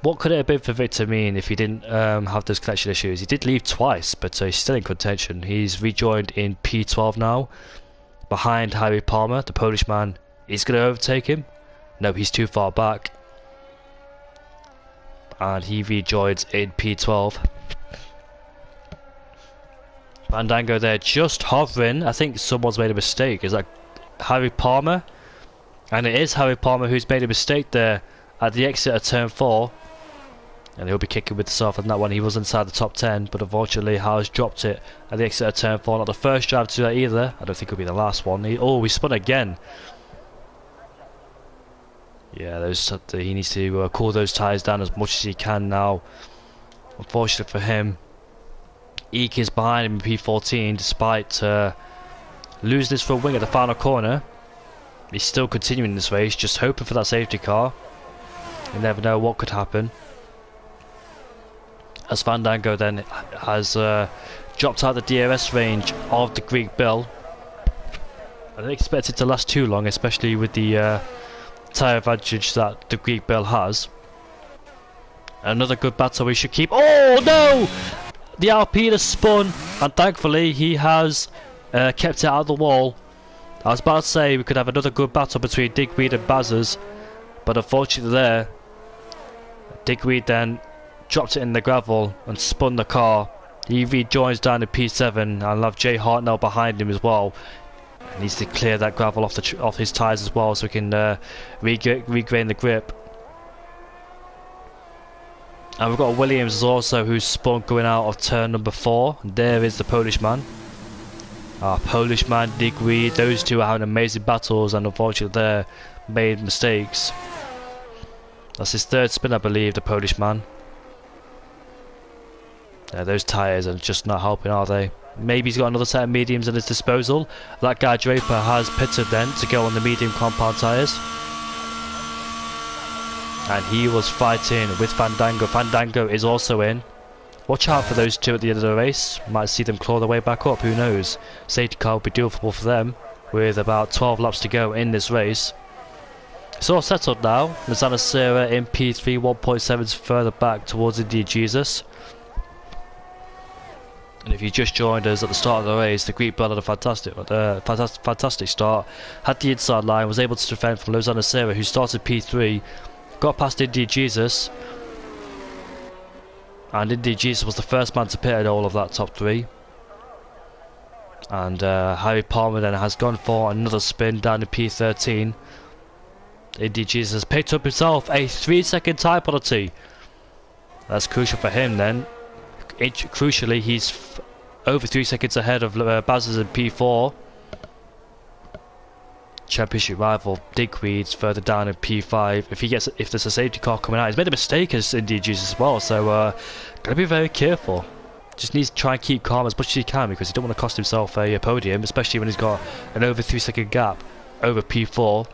What could it have been for Victor Mean if he didn't have those connection issues? He did leave twice, but he's still in contention. He's rejoined in P12 now, behind Harry Palmer, the Polish man. He's going to overtake him. No, he's too far back. And he rejoins in P12. Fandango there just hovering. I think someone's made a mistake. Is that Harry Palmer? And it is Harry Palmer who's made a mistake there at the exit of turn 4. And he'll be kicking with himself on that one. He was inside the top 10, but unfortunately has dropped it at the exit of turn 4. Not the first driver to do that either. I don't think it'll be the last one. We spun again. Yeah, he needs to cool those tyres down as much as he can now. Unfortunately for him, Eek is behind him in P14 despite losing his front wing at the final corner. He's still continuing this race, just hoping for that safety car. You never know what could happen. As Fandango then has dropped out the DRS range of the Greek Bill. I don't expect it to last too long, especially with the tyre advantage that the Greek Bill has. Another good battle we should keep. Oh no! The Alpine has spun, and thankfully he has kept it out of the wall. I was about to say we could have another good battle between Digweed and Bazzers, but unfortunately there, Digweed then dropped it in the gravel and spun the car. He rejoins down to P7, and I'll have Jay Hartnell behind him as well. He needs to clear that gravel off his tyres as well so he can regain the grip. And we've got Williams also, who's spun going out of turn number 4. There is the Polish man. Polish man, Digweed, those two are having amazing battles, and unfortunately they made mistakes. That's his 3rd spin, I believe, the Polish man. Yeah, those tyres are just not helping, are they? Maybe he's got another set of mediums at his disposal. That guy Draper has pitted then to go on the medium compound tyres. And he was fighting with Fandango. Fandango is also in. Watch out for those two at the end of the race. Might see them claw their way back up, who knows. Safety car will be doable for them with about 12 laps to go in this race. It's all settled now. Lozano Serra in P3, 1.7 further back towards India Jesus. And if you just joined us at the start of the race, the Greek Bill had a fantastic start. Had the inside line, was able to defend from Lozano Serra, who started P3, got past India Jesus. And India Jesus was the first man to pit in all of that top 3. And Harry Palmer then has gone for another spin down to P13. India Jesus has picked up himself a 3-second tyre penalty. That's crucial for him then. Crucially, he's over 3 seconds ahead of Bazzers in P4. Championship rival Digweed's further down in P5. If there's a safety car coming out, he's made a mistake as India Jesus as well. So gotta be very careful. Just needs to try and keep calm as much as he can, because he don't want to cost himself a podium, especially when he's got an over 3 second gap over P4.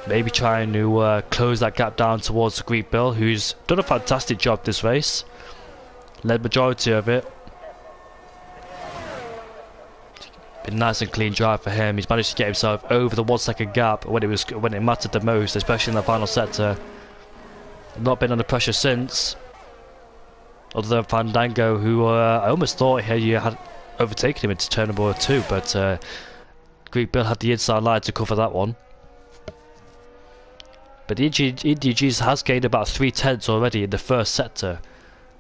Maybe trying to close that gap down towards the Greek Bill, who's done a fantastic job this race. Led majority of it. Been nice and clean drive for him. He's managed to get himself over the 1 second gap when it mattered the most, especially in the final sector. Not been under pressure since. Other than Fandango, who I almost thought he had overtaken him into turn number 2, but Greek Bill had the inside line to cover that one. But India Jesus has gained about 3/10 already in the first sector,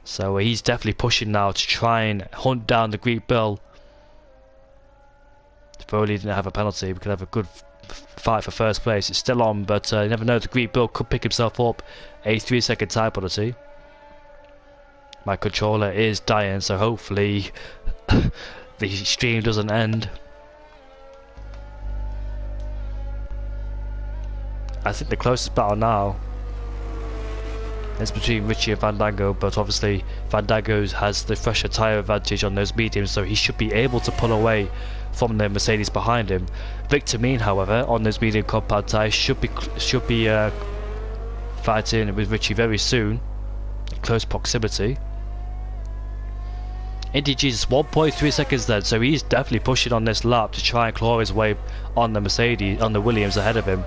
so he's definitely pushing now to try and hunt down the Greek Bill. If only he didn't have a penalty, we could have a good fight for first place. It's still on, but you never know, the Greek Bill could pick himself up a 3-second tyre penalty. My controller is dying, so hopefully the stream doesn't end. I think the closest battle now is between Richie and Fandango, but obviously Fandango has the fresher tyre advantage on those mediums, so he should be able to pull away from the Mercedes behind him. Victor Mean, however, on those medium compound tyres should be fighting with Richie very soon, in close proximity. Indy Jesus 1.3 seconds then, so he's definitely pushing on this lap to try and claw his way on the Mercedes, on the Williams ahead of him.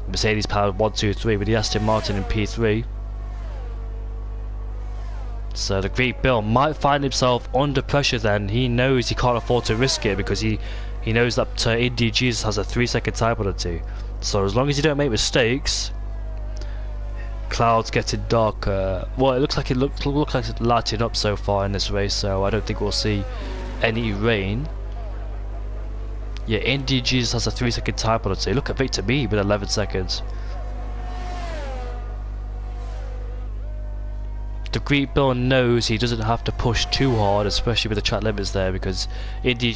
Mercedes powered 1, 2, 3 with the Aston Martin in P3. So the Greek Bill might find himself under pressure then. He knows he can't afford to risk it, because he knows that Indy Jesus has a 3-second tyre penalty. So as long as you don't make mistakes, clouds getting darker. Well, it looks like it's lighting up so far in this race, so I don't think we'll see any rain. Yeah, Indy Jesus has a 3-second tyre penalty. Look at Victor B with 11 seconds. The Greek Bill knows he doesn't have to push too hard, especially with the track limits there, because Indy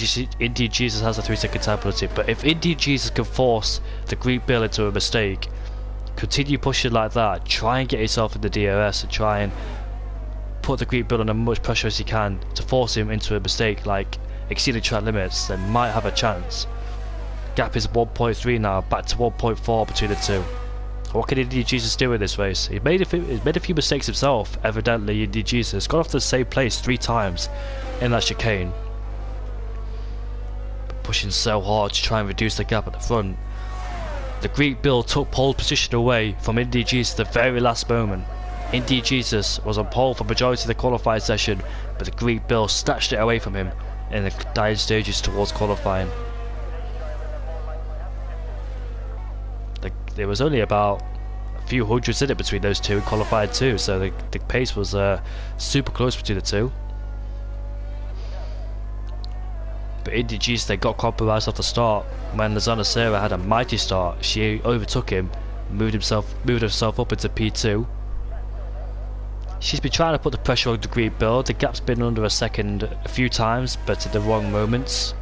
Jesus has a 3-second tyre penalty. But if Indy Jesus can force the Greek Bill into a mistake, continue pushing like that, try and get yourself in the DRS and try and put the Greek Bill under as much pressure as you can to force him into a mistake like exceeding track limits, then might have a chance. Gap is 1.3 now, back to 1.4 between the two. What can Indy Jesus do in this race? He made a few mistakes himself, evidently. Indy Jesus got off the same place 3 times in that chicane. But pushing so hard to try and reduce the gap at the front. The Greek Bill took pole position away from Indy Jesus at the very last moment. Indy Jesus was on pole for the majority of the qualifying session, but the Greek Bill snatched it away from him in the dying stages towards qualifying. There was only about a few hundreds in it between those two in qualified too, so the pace was super close between the two. But Indy Jesus, they got compromised off the start. When Lizana Sarah had a mighty start, she overtook him, moved herself up into P2. She's been trying to put the pressure on the Greek Bill. The gap's been under a second a few times, but at the wrong moments.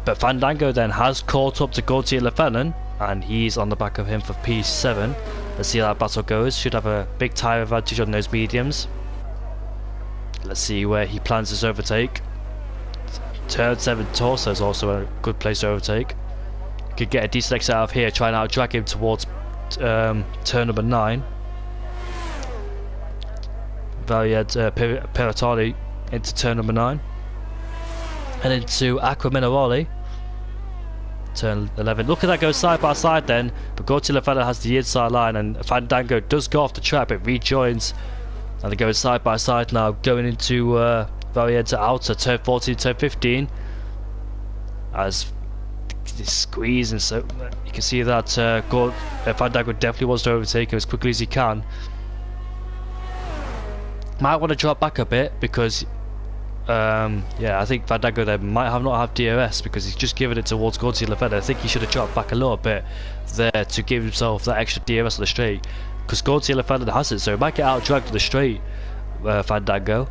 But Fandango then has caught up to Gautier Lefenon, and he's on the back of him for P7. Let's see how that battle goes. Should have a big tyre advantage on those mediums. Let's see where he plans his overtake. Turn 7 Torso is also a good place to overtake. Could get a decent exit out of here, trying to drag him towards turn number 9. Valiant Peratani into turn number 9. And into Aqua Minerale. Turn 11. Look at that go side by side then. But Gautier Lefenon has the inside line, and Fandango does go off the track but rejoins. And they're going side by side now, going into Valiant Outer, turn 14, turn 15. As this squeeze, and so you can see that Fandango definitely wants to overtake him as quickly as he can. Might want to drop back a bit because yeah, I think Fandango there might not have DRS because he's just given it towards Gautier Lefenon. I think he should have dropped back a little bit there to give himself that extra DRS on the straight, because Gautier Lefenon has it, so he might get out dragged on the straight. Fandango,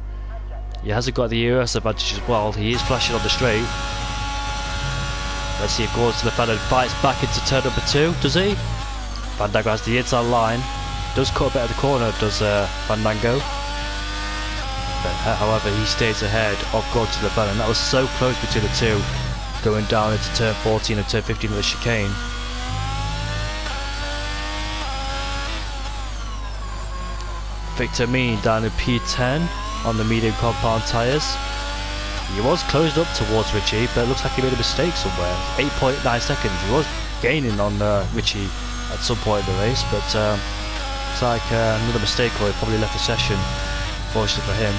he hasn't got the DRS advantage as well. He is flashing on the straight. Let's see if Gautier Lefenon fights back into turn number 2. Does he? Fandango has the inside line. Does cut a bit of the corner, does Fandango. But, however, he stays ahead of Gautier Lefenon. That was so close between the two, going down into turn 14 and turn 15 of the chicane. Victor Mean down in P10 on the medium compound tyres. He was closed up towards Richie, but it looks like he made a mistake somewhere. 8.9 seconds. He was gaining on Richie at some point in the race, but it's like another mistake, or he probably left the session, fortunately for him.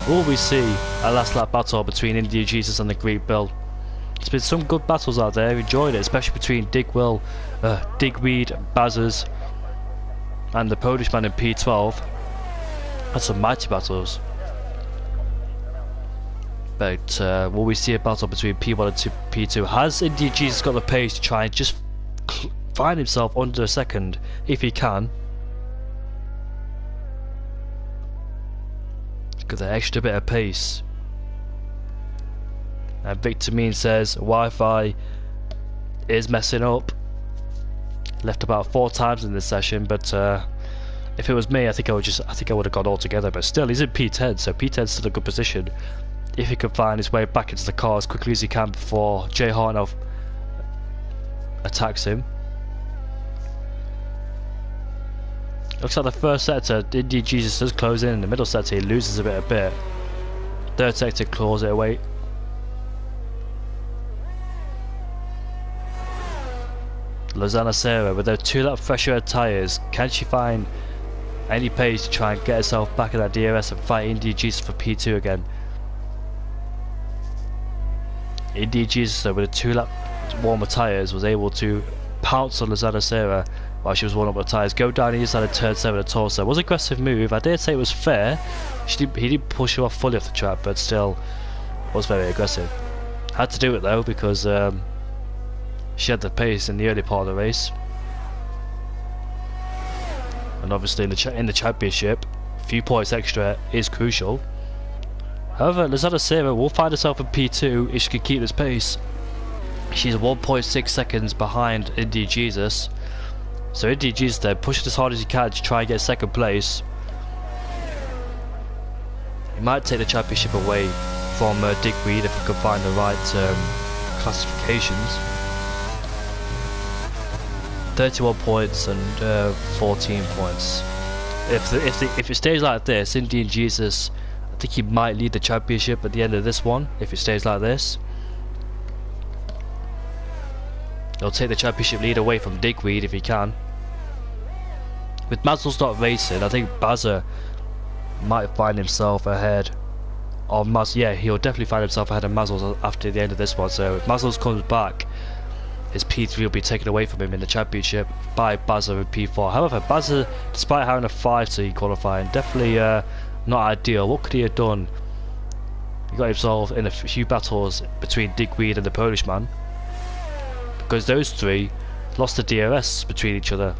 Will we see a last lap battle between Indy Jesus and the Greek Bill? There's been some good battles out there, enjoyed it, especially between Digweed, Bazzers and the Polish man in P12. Had some mighty battles. But will we see a battle between P1 and P2? Has Indy Jesus got the pace to try and just find himself under a second, if he can? Got that extra bit of pace. And Victor Mean says Wi-Fi is messing up. Left about 4 times in this session, but if it was me, I think I would have gone all together. But still, he's in P10, so P10's still a good position. If he can find his way back into the car as quickly as he can before Jay Hartnell attacks him. Looks like the first sector, Indy Jesus does close in. The middle sector, he loses a bit. Third sector claws it away. Lizana Sarah with her 2-lap fresher tyres, can she find any pace to try and get herself back in that DRS and fight Indy Jesus for P2 again? Indy Jesus, though, with the 2-lap warmer tyres, was able to pounce on Lizana Sarah while she was warming up the tyres, go down the inside of turn 7 of Torso. It was an aggressive move. I dare say it was fair. He didn't push her off fully off the track, but still was very aggressive. Had to do it though, because she had the pace in the early part of the race, and obviously in the championship, a few points extra is crucial. However, Lizana Sarah will find herself in P2 if she can keep this pace. She's 1.6 seconds behind Indy Jesus, so Indy Jesus there pushes as hard as he can to try and get second place. He might take the championship away from Digweed if he can find the right classifications. 31 points and 14 points. If it stays like this, Indian Jesus, I think he might lead the championship at the end of this one. If it stays like this, he'll take the championship lead away from Digweed if he can. With Mazel's not racing, I think Bazza might find himself ahead of Mazel. Yeah, he'll definitely find himself ahead of Mazel's after the end of this one. So if Mazel's comes back, his P3 will be taken away from him in the championship by Bazza in P4. However, Bazza, despite having a 5C qualifying, definitely not ideal. What could he have done? He got himself in a few battles between Digweed and the Polish man, because those three lost the DRS between each other.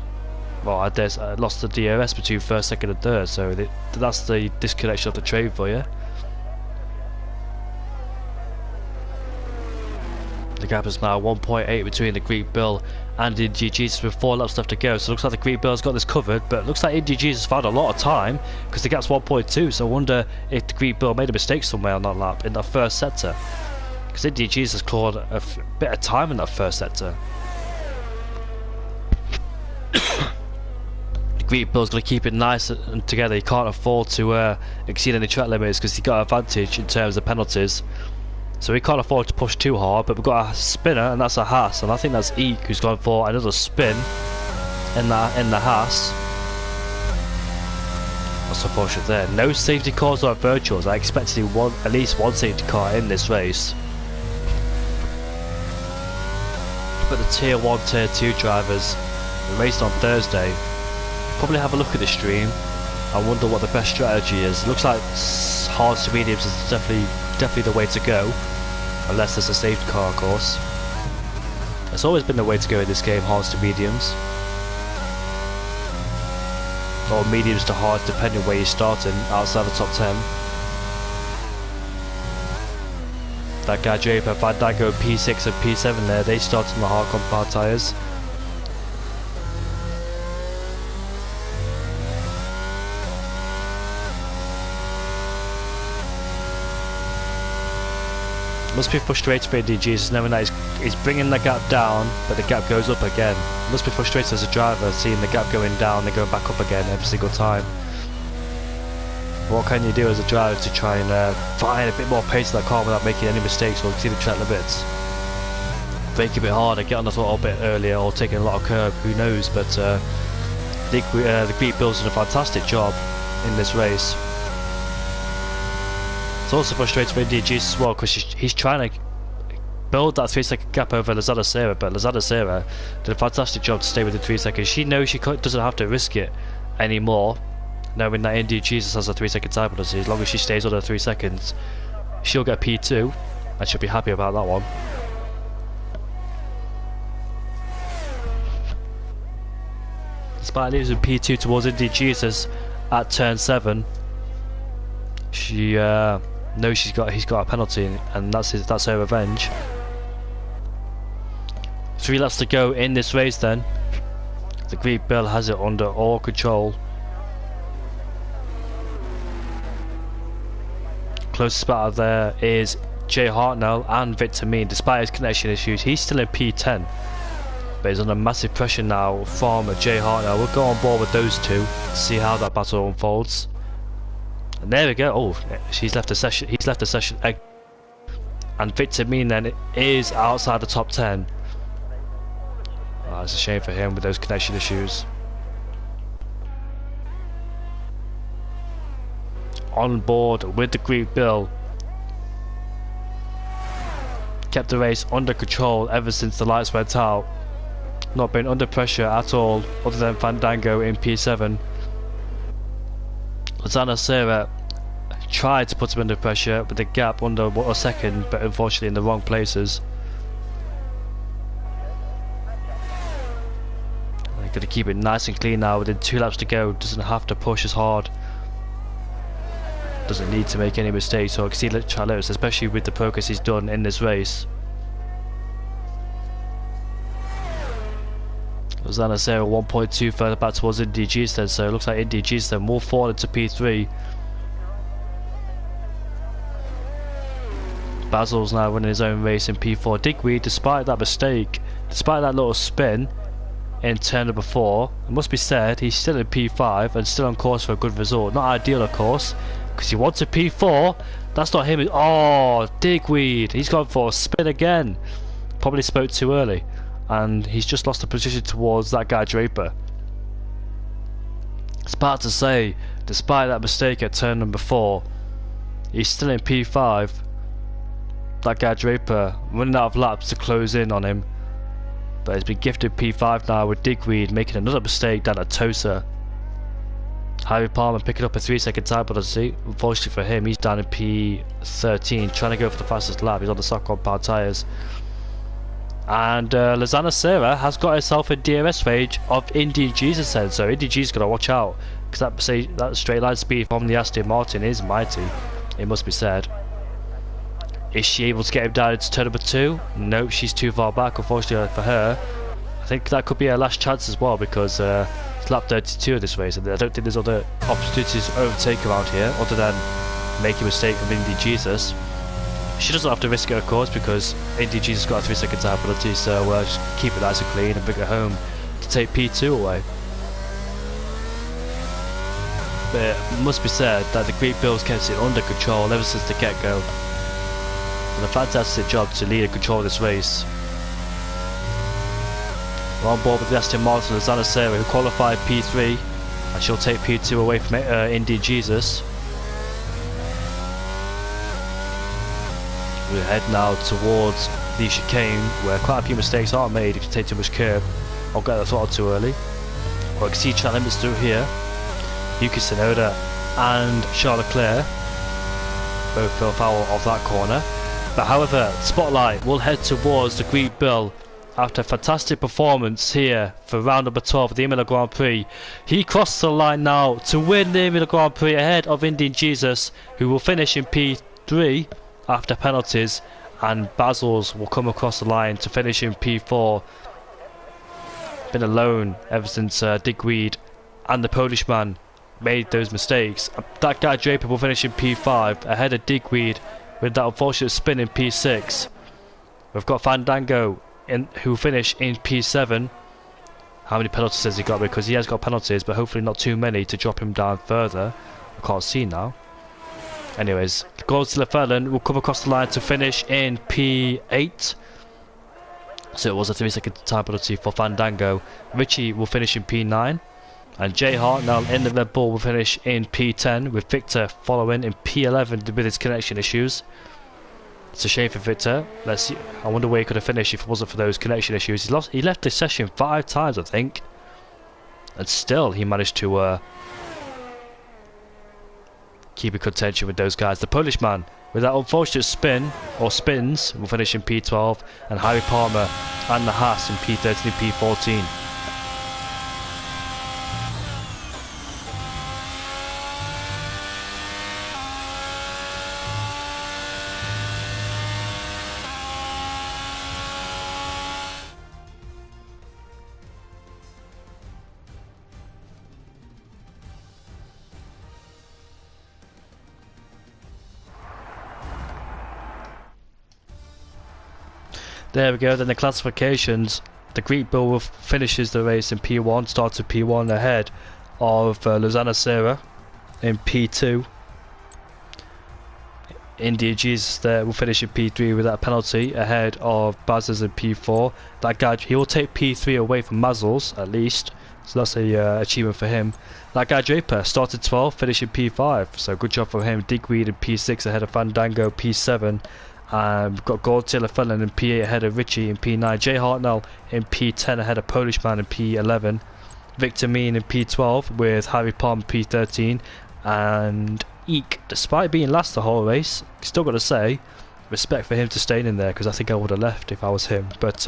Well, I guess lost the DRS between first, second and third, so that's the disconnection of the train for you. The gap is now 1.8 between the Greek Bill and Indy Jesus with 4 laps left to go, so it looks like the Greek Bill's got this covered, but it looks like Indy Jesus found a lot of time because the gap's 1.2, so I wonder if the Greek Bill made a mistake somewhere on that lap in that first sector, because Indy Jesus clawed a bit of time in that first sector. Greek Bill's going to keep it nice and together. He can't afford to exceed any track limits because he's got an advantage in terms of penalties, so he can't afford to push too hard. But we've got a spinner, and that's a Haas, and I think that's Eek who's gone for another spin in the Haas. That's unfortunate there. No safety cars or virtuals. I expected at least one safety car in this race, but the tier 1, tier 2 drivers raced on Thursday. Probably have a look at the stream and wonder what the best strategy is. It looks like hards to mediums is definitely the way to go, unless there's a safety car, of course. It's always been the way to go in this game, hards to mediums, or mediums to hard, depending where you're starting outside the top 10. That guy Draper, Fandango, P6 and P7 there, they started on the hard compound tyres. Must be frustrated for Indy Jesus knowing that he's bringing the gap down, but the gap goes up again. Must be frustrated as a driver seeing the gap going down and going back up again every single time. What can you do as a driver to try and find a bit more pace in that car without making any mistakes or exceeding track limits? Brake a bit harder, get on the throttle a bit earlier, or taking a lot of curb, who knows, but the Greek Bill's done a fantastic job in this race. It's also frustrating for Indy Jesus as well, because he's trying to build that 3-second gap over Lozada Serra, but Lozada Serra did a fantastic job to stay within 3 seconds. She knows she doesn't have to risk it anymore, knowing that Indy Jesus has a 3-second time penalty. As long as she stays under 3 seconds, she'll get P2, and she'll be happy about that one. Despite losing P2 towards Indy Jesus at turn 7, she knows he's got a penalty, and that's her revenge. 3 laps to go in this race then. The Greek Bill has it under all control. Closest battle there is Jay Hartnell and Victor Mean. Despite his connection issues, he's still in P10, but he's under massive pressure now from Jay Hartnell. We'll go on board with those two to see how that battle unfolds. And there we go. Oh, he's left the session. And Victor Mean then is outside the top 10. Oh, it's a shame for him with those connection issues. On board with the Greek Bill. Kept the race under control ever since the lights went out. Not been under pressure at all, other than Fandango in P7. Lozada Serra tried to put him under pressure with the gap under a second, but unfortunately in the wrong places. They're going to keep it nice and clean now within 2 laps to go. Doesn't have to push as hard. Doesn't need to make any mistakes or exceed track limits, especially with the progress he's done in this race. Lozada Serra 1.2 further back towards Indy Jesus then, so it looks like Indy Jesus then will fall into P3. Basil's now running his own race in P4. Digweed, despite that mistake, despite that little spin in turn number 4, it must be said he's still in P5 and still on course for a good result. Not ideal, of course, because he wants a P4. That's not him. Oh, Digweed, he's gone for a spin again. Probably spoke too early, and he's just lost the position towards that guy Draper. It's bad to say, despite that mistake at turn number 4, he's still in P5. That guy Draper running out of laps to close in on him, but he's been gifted P5 now with Digweed making another mistake down at Tosa. Harry Palmer picking up a 3-second time penalty. Unfortunately for him, he's down in P13 trying to go for the fastest lap. He's on the soft compound tyres. And Lozana Serra has got herself a DRS range of Indy Jesus then, so Indy Jesus got to watch out, because that straight line speed from the Aston Martin is mighty, it must be said. Is she able to get him down into turn number 2? Nope, she's too far back, unfortunately for her. I think that could be her last chance as well, because it's lap 32 of this race, and I don't think there's other opportunities to overtake around here other than make a mistake from Indy Jesus. She doesn't have to risk it, of course, because Indy Jesus got a 3-second time penalty, so just keep it nice and clean and bring it home to take P2 away. But it must be said that the Greek Bills kept it under control ever since the get-go. And a fantastic job to lead and control this race. We're on board with the Aston Martin Lozana Serra, who qualified P3, and she'll take P2 away from Indy Jesus. We head now towards the chicane, where quite a few mistakes are made if you take too much curb or get the throttle too early. Well, I can see track limits through here. Yuki Tsunoda and Charles Leclerc both fell foul of that corner. But however, Spotlight will head towards the Greek Bill after a fantastic performance here for round number 12 of the Imola Grand Prix. He crossed the line now to win the Imola Grand Prix ahead of Indian Jesus, who will finish in P3 after penalties, and Basil's will come across the line to finish in P4. Been alone ever since Digweed and the Polish man made those mistakes. That guy Draper will finish in P5 ahead of Digweed with that unfortunate spin in P6. We've got Fandango who finish in P7. How many penalties has he got? Because he has got penalties, but hopefully not too many to drop him down further. I can't see now. Anyways, Godzilla Felon will come across the line to finish in P8. So it was a 3-second time penalty for Fandango. Richie will finish in P9. And Jay Hart now in the Red Bull will finish in P10, with Victor following in P11 with his connection issues. It's a shame for Victor. Let's see. I wonder where he could have finished if it wasn't for those connection issues. He left the session 5 times, I think. And still he managed to keep in contention with those guys. The Polish man, with that unfortunate spin, or spins, will finish in P12, and Harry Palmer and the Haas in P13 and P14. There we go, then the classifications. The Greek Bull finishes the race in P1, starts at P1 ahead of Lozana Serra in P2. India Jesus there will finish in P3 with that penalty ahead of Baz's in P4. That guy, he will take P3 away from Mazel's at least, so that's a achievement for him. That guy Draper started 12th, finishing P5, so good job for him. Digweed in P6 ahead of Fandango P7. We've got Godzilla Felon in P8 ahead of Richie in P9. Jay Hartnell in P10 ahead of Polish Man in P11. Victor Mean in P12 with Harry Palm P13. And Eek, despite being last the whole race, still got to say, respect for him to staying in there, because I think I would have left if I was him. But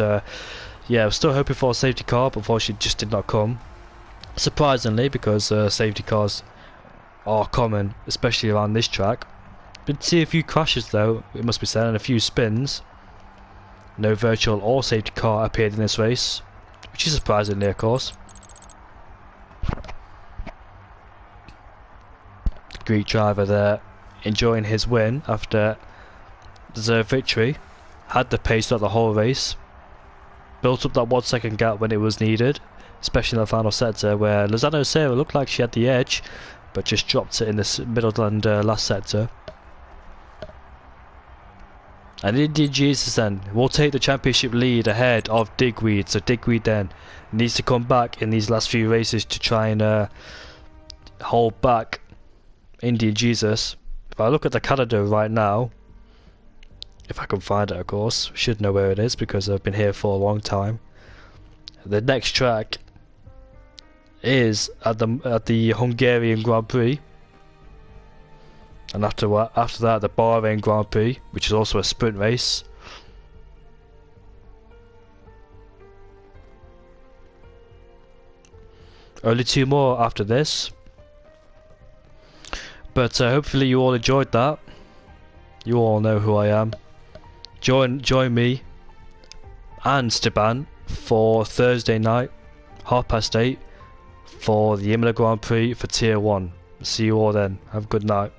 yeah, I was still hoping for a safety car, but unfortunately just did not come. Surprisingly, because safety cars are common, especially around this track. Did see a few crashes though, it must be said, and a few spins. No virtual or safety car appeared in this race, which is surprisingly, of course. The Greek driver there enjoying his win after deserved victory. Had the pace throughout the whole race. Built up that 1 second gap when it was needed, especially in the final sector where Lozano Sarah looked like she had the edge, but just dropped it in the middle and last sector. And Indian Jesus then will take the championship lead ahead of Digweed. So Digweed then needs to come back in these last few races to try and hold back Indian Jesus. If I look at the calendar right now, if I can find it, of course, should know where it is because I've been here for a long time. The next track is at the Hungarian Grand Prix, and after that the Bahrain Grand Prix, which is also a sprint race. Only 2 more after this, but hopefully you all enjoyed that. You all know who I am. Join me and Steban for Thursday night, 8:30, for the Imola Grand Prix for Tier 1. See you all then. Have a good night.